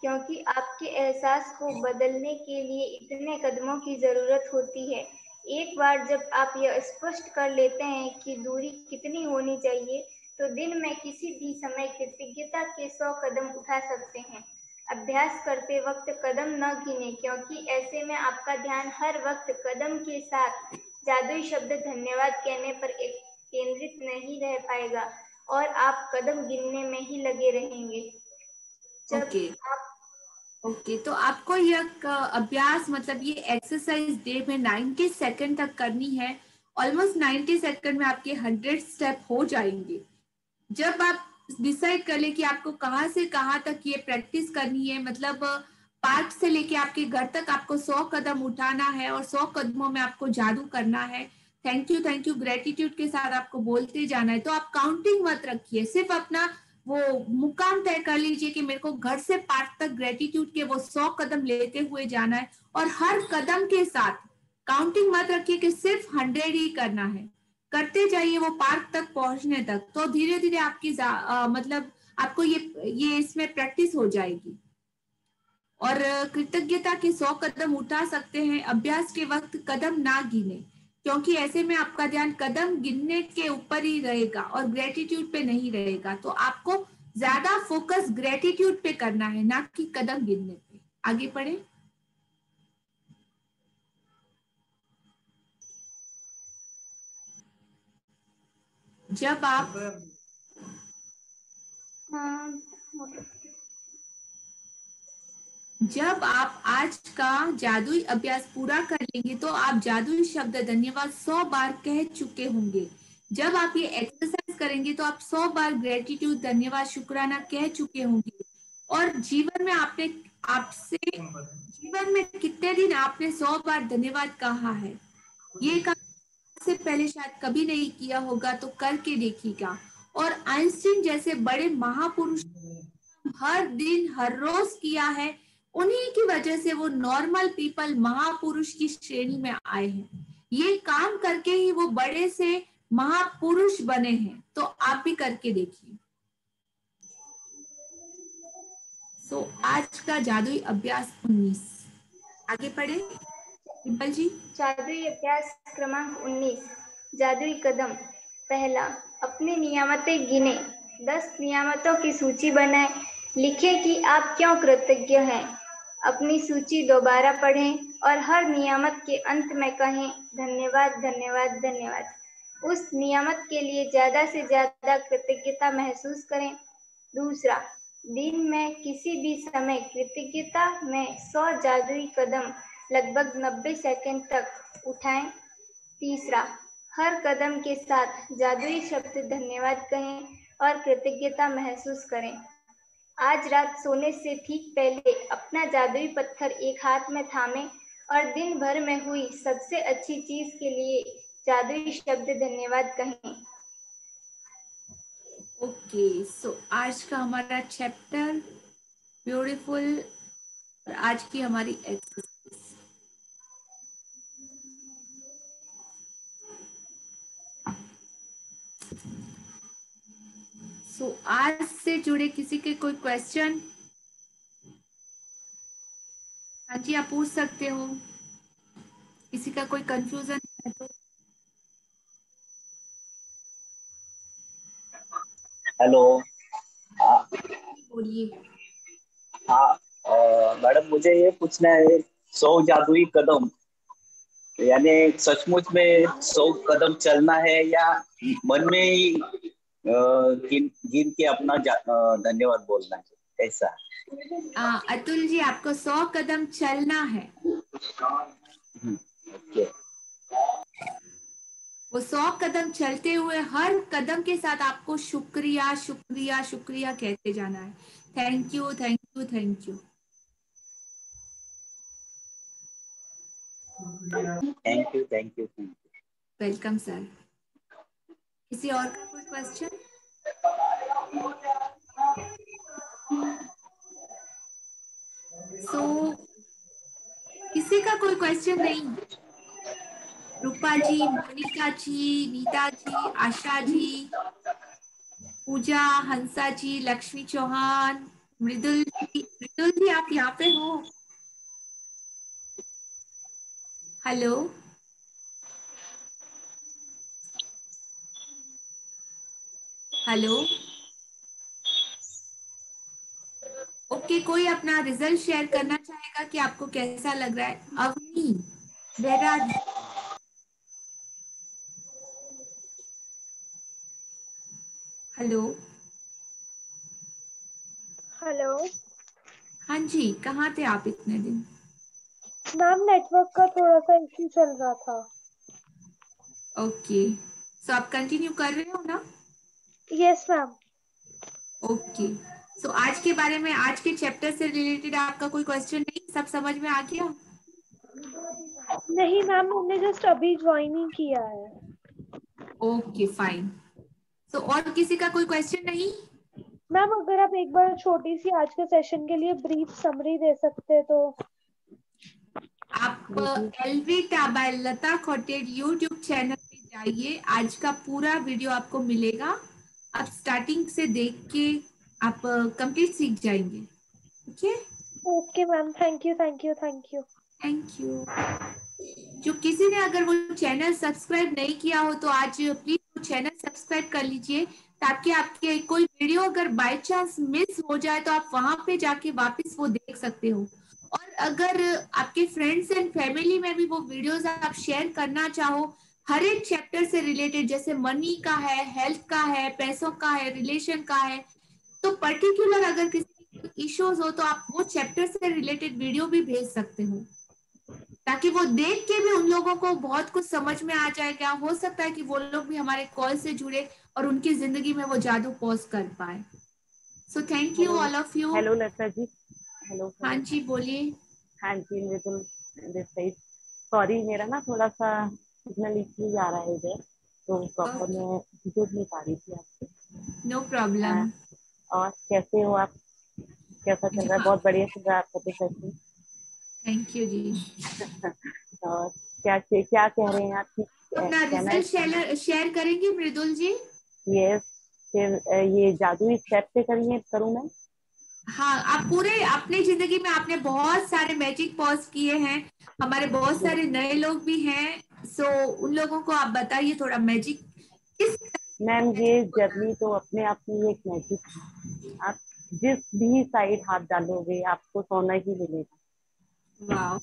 क्योंकि आपके एहसास को बदलने के लिए इतने कदमों की जरूरत होती है। एक बार जब आप यह स्पष्ट कर लेते हैं कि दूरी कितनी होनी चाहिए, तो दिन में किसी भी समय कृतज्ञता के 100 कदम उठा सकते हैं। अभ्यास करते वक्त कदम न गिने, क्योंकि ऐसे में आपका ध्यान हर वक्त कदम के साथ जादुई शब्द धन्यवाद कहने पर केंद्रित नहीं रह पाएगा और आप कदम गिनने में ही लगे रहेंगे। ओके, तो आपको यह अभ्यास, मतलब ये एक्सरसाइज डे में 90 सेकंड तक करनी है। ऑलमोस्ट 90 सेकंड में आपके 100 स्टेप हो जाएंगे। जब आप डिसाइड कर ले कि आपको कहाँ से कहाँ तक ये प्रैक्टिस करनी है, मतलब पार्क से लेके आपके घर तक आपको 100 कदम उठाना है और 100 कदमों में आपको जादू करना है। थैंक यू ग्रेटिट्यूड के साथ आपको बोलते जाना है। तो आप काउंटिंग मत रखिए, सिर्फ अपना वो मुकाम तय कर लीजिए कि मेरे को घर से पार्क तक ग्रेटिट्यूड के वो 100 कदम लेते हुए जाना है, और हर कदम के साथ काउंटिंग मत रखिए कि सिर्फ 100 ही करना है, करते जाइए वो पार्क तक पहुंचने तक। तो धीरे धीरे आपकी मतलब आपको ये इसमें प्रैक्टिस हो जाएगी। और कृतज्ञता के 100 कदम उठा सकते हैं। अभ्यास के वक्त कदम ना गिने, क्योंकि ऐसे में आपका ध्यान कदम गिनने के ऊपर ही रहेगा और ग्रेटिट्यूड पे नहीं रहेगा। तो आपको ज्यादा फोकस ग्रेटिट्यूड पे करना है, ना कि कदम गिनने पे। आगे पढ़े। जब आप आज का जादुई अभ्यास पूरा कर लेंगे, तो आप जादुई शब्द धन्यवाद 100 बार कह चुके होंगे। जब आप ये एक्सरसाइज करेंगे तो आप 100 बार ग्रेटिट्यूड, धन्यवाद, शुक्राना कह चुके होंगे। और जीवन में कितने दिन आपने 100 बार धन्यवाद कहा है, ये काम से पहले शायद कभी नहीं किया होगा, तो करके देखिएगा। और आइंस्टीन जैसे बड़े महापुरुष हर दिन हर रोज किया है, उन्हीं की वजह से वो नॉर्मल पीपल महापुरुष की श्रेणी में आए हैं। ये काम करके ही वो बड़े से महापुरुष बने हैं। तो आप भी करके देखिए। सो आज का जादुई अभ्यास 19। आगे पढ़े डिम्पल जी। जादुई अभ्यास क्रमांक 19, जादुई कदम। पहला, अपनी नियामतें गिने। 10 नियामतों की सूची बनाएं। लिखें कि आप क्यों कृतज्ञ हैं। अपनी सूची दोबारा पढ़ें और हर नियामत के अंत में कहें धन्यवाद, धन्यवाद, धन्यवाद। उस नियामत के लिए ज्यादा से ज्यादा कृतज्ञता महसूस करें। दूसरा, दिन में किसी भी समय कृतज्ञता में 100 जादुई कदम लगभग 90 सेकंड तक उठाएं। तीसरा, हर कदम के साथ जादुई शब्द धन्यवाद कहें और कृतज्ञता महसूस करें। आज रात सोने से ठीक पहले अपना जादुई पत्थर एक हाथ में थामें और दिन भर में हुई सबसे अच्छी चीज के लिए जादुई शब्द धन्यवाद कहें। ओके, सो आज का हमारा चैप्टर ब्यूटीफुल और आज की हमारी एक्सरसाइज। सो आज से जुड़े किसी के कोई क्वेश्चन? हाँ जी, आप पूछ सकते हो। किसी का कोई कंफ्यूजन है तो? हेलो, बोलिए। हाँ मैडम, मुझे ये पूछना है, 100 जादुई कदम यानी सचमुच में 100 कदम चलना है या मन में ही गिन गिन के अपना धन्यवाद बोलना है, ऐसा। अतुल जी, आपको 100 कदम चलना है। ओके। वो 100 कदम चलते हुए हर कदम के साथ आपको शुक्रिया शुक्रिया शुक्रिया कहते जाना है। Thank you thank you thank you. Thank you thank you. Welcome sir. किसी और का कोई क्वेश्चन? किसी का कोई क्वेश्चन नहीं? रूपा जी, मोनिका जी, नीता जी, आशा जी, पूजा, हंसा जी, लक्ष्मी चौहान, मृदुल जी। मृदुल जी, आप यहाँ पे हो? हेलो। हेलो। ओके, कोई अपना रिजल्ट शेयर करना चाहेगा कि आपको कैसा लग रहा है? Avani, where are you? Hello. Hello हाँ जी, कहाँ थे आप इतने दिन? मैम, नेटवर्क का थोड़ा सा इश्यू चल रहा था। ओके, सो आप कंटिन्यू कर रहे हो ना? Yes ma'am. ओके, सो आज के बारे में, आज के चैप्टर से रिलेटेड आपका कोई क्वेश्चन नहीं? सब समझ में आ गया? नहीं मैम, हमने जस्ट अभी ज्वाइन ही किया है। Okay fine. सो और किसी का कोई क्वेश्चन नहीं? मैम, अगर आप एक बार छोटी सी आज के सेशन के लिए ब्रीफ समरी दे सकते तो। आप एलवी टाबाई लता खोटेड यूट्यूब चैनल पे जाइए, आज का पूरा वीडियो आपको मिलेगा। आप स्टार्टिंग से देख के आप कंप्लीट सीख जाएंगे। Okay, okay ma'am, thank you thank you thank you. Thank you. जो किसी ने अगर वो चैनल सब्सक्राइब नहीं किया हो तो आज प्लीज वो चैनल सब्सक्राइब कर लीजिए, ताकि आपके कोई वीडियो अगर बाय चांस मिस हो जाए तो आप वहां पे जाके वापस वो देख सकते हो। और अगर आपके फ्रेंड्स एंड फैमिली में भी वो वीडियोस आप शेयर करना चाहो, हर एक चैप्टर से रिलेटेड, जैसे मनी का है, हेल्थ का है, पैसों का है, रिलेशन का है, तो पर्टिकुलर अगर किसी इश्यूज हो तो आप वो चैप्टर से रिलेटेड वीडियो भी भेज सकते हो, ताकि वो देख के भी उन लोगों को बहुत कुछ समझ में आ जाए। क्या हो सकता है कि वो लोग भी हमारे कॉल से जुड़े और उनकी जिंदगी में वो जादू पॉज कर पाए। So thank you all of you. Hello Lata ji. Hello. हाँ जी, बोलिए। हाँ जी, मृदुल दिस साइड। सॉरी, मेरा ना थोड़ा सा सिग्नल इश्यू आ रहा है इधर, तो प्रॉपर मैं जुड़ नहीं पा रही थी आपसे। No problem. और कैसे हो आप? कैसा चल रहा है? बहुत बढ़िया चल रहा है आपका सेशन। थैंक यू जी। और क्या कह रहे हैं आप? अपना रिजल्ट शेयर करेंगे मृदुल जी? यस। फिर ये जादुई स्टेप से करूँ मैं? हाँ, आप पूरे अपनी जिंदगी में आपने बहुत सारे मैजिक पॉज किए हैं, हमारे बहुत सारे नए लोग भी हैं, सो उन लोगों को आप बताइए थोड़ा मैजिक किस। मैम, ये जर्नी तो अपने आप में एक मैजिक है। आप जिस भी साइड हाथ डालोगे आपको सोना ही मिलेगा। वाओ।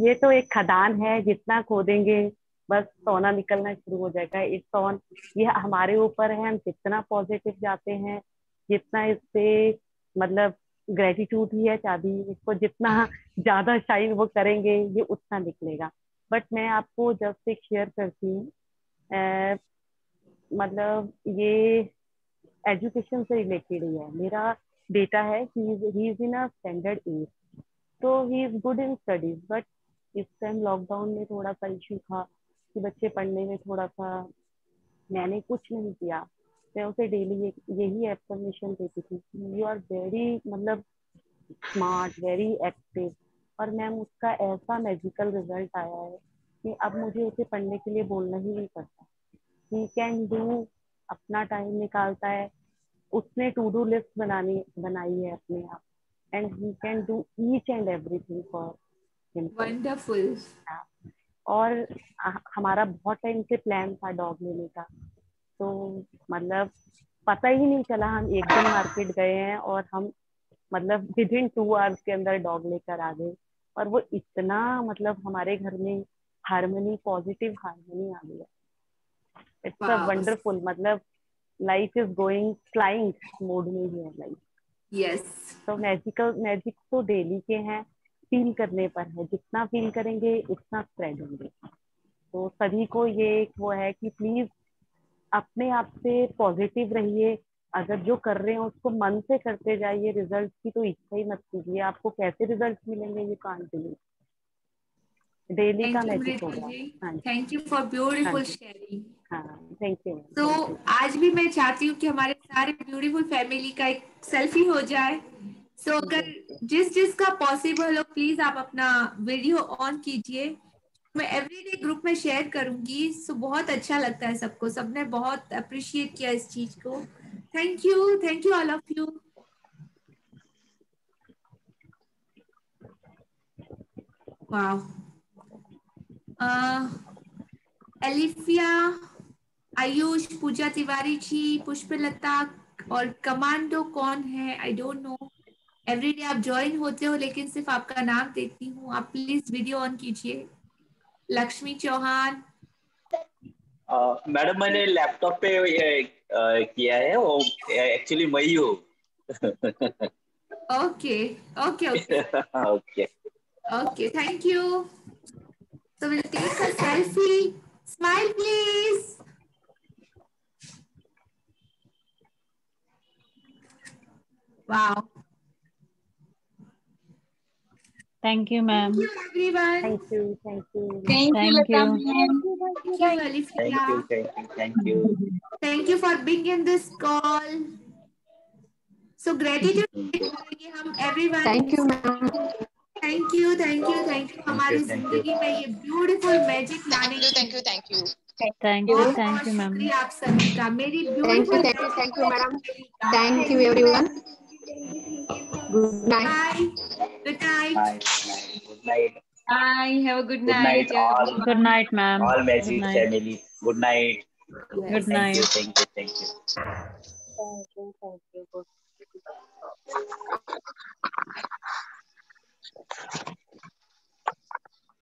ये तो एक खदान है, जितना खोदेंगे बस सोना निकलना शुरू हो जाएगा। इट्स ऑन, ये हमारे ऊपर है, हम जितना पॉजिटिव जाते हैं, जितना इससे मतलब ग्रेटिट्यूड ही है चाबी, इसको जितना ज्यादा शाइन वो करेंगे ये उतना निकलेगा। बट मैं आपको जस्ट एक शेयर करती हूँ, मतलब ये एजुकेशन से रिलेटेड ही है। मेरा बेटा है, he is in a standard 8, तो he is good in studies, but इस टाइम लॉकडाउन में थोड़ा सा इशू था कि बच्चे पढ़ने में थोड़ा सा, मैंने कुछ नहीं किया, मैं उसे डेली यही एफर्मेशन देती थी, यू आर वेरी मतलब स्मार्ट, वेरी एक्टिव। और मैम, उसका ऐसा मैजिकल रिजल्ट आया है कि अब मुझे उसे पढ़ने के लिए बोलना ही नहीं पड़ता। ही कैन डू, अपना टाइम निकालता है, उसने टू डू लिस्ट बनाई है अपने आप, and he can do each and everything for himself. Wonderful. और हमारा बहुत टाइम से प्लान था डॉग लेने का, तो मतलब पता ही नहीं चला, हम एक दिन मार्केट गए हैं और हम मतलब विद इन 2 आवर्स के अंदर डॉग लेकर आ गए। और वो इतना मतलब हमारे घर में हार्मनी, पॉजिटिव हार्मनी आ गई है। इट्स अ वंडरफुल, मतलब life is going flying mode में ही है लाइफ। यस, तो मैजिक तो डेली के हैं, फील करने पर है, जितना फील करेंगे उतना स्प्रेड होंगे। तो सभी को ये एक वो है कि प्लीज अपने आप से पॉजिटिव रहिए, अगर जो कर रहे हैं उसको मन से करते जाइए, रिजल्ट की तो इच्छा ही मत कीजिए। आपको कैसे रिजल्ट मिलेंगे ये कांट बिलीव, डेली का थैंक यू मैजिक मृदुल होगा। जी, हाँ जी, थैंक यू फॉर हाँ ब्यूटीफुल जी, शेयरिंग। हाँ, थैंक यू। तो आज भी मैं चाहती हूँ कि हमारे सारे ब्यूटीफुल फैमिली का एक सेल्फी हो जाए। सो अगर जिस जिसका पॉसिबल हो प्लीज आप अपना वीडियो ऑन कीजिए, मैं एवरीडे ग्रुप में शेयर करूंगी। सो बहुत अच्छा लगता है सबको, सबने बहुत अप्रिशिएट किया इस चीज को। Thank you all of you. Wow, Alifiya, Ayush, Puja Tiwari ji, Pushpalata और कमांडो कौन है आई डोंट नो। एवरीडे आप ज्वाइन होते हो लेकिन सिर्फ आपका नाम देखती हूँ। आप प्लीज वीडियो ऑन कीजिए। लक्ष्मी चौहान, मैडम मैंने लैपटॉप पे किया है, वो एक्चुअली मैं ही हूँ। Okay okay okay okay. Okay, thank you. So we'll take a selfie. Smile, please. Wow. Thank you, ma'am. Thank you, everyone. Thank you, thank you. Thank you, Thank Lata you. ma'am. Thank you, Alifia. Thank you. Thank you for being in this call. So gratitude करेंगे हम everyone. Thank you, ma'am. Thank you, thank you, thank you. हमारी जिंदगी में ये beautiful magic लाने के लिए Thank you. Thank you, बहुत thank बहुत you, ma'am. शुक्रिया आप सभी का। मेरी Thank you, beautiful thank you, madam. का। Thank you, everyone. Good night. Bye. Good night. Bye. Good night. Bye. Have a good Good night, night, all. everyone. Good night, ma'am. All Good Magic night. family. Good night. Good Yes. night. Thank you. Thank you, thank you.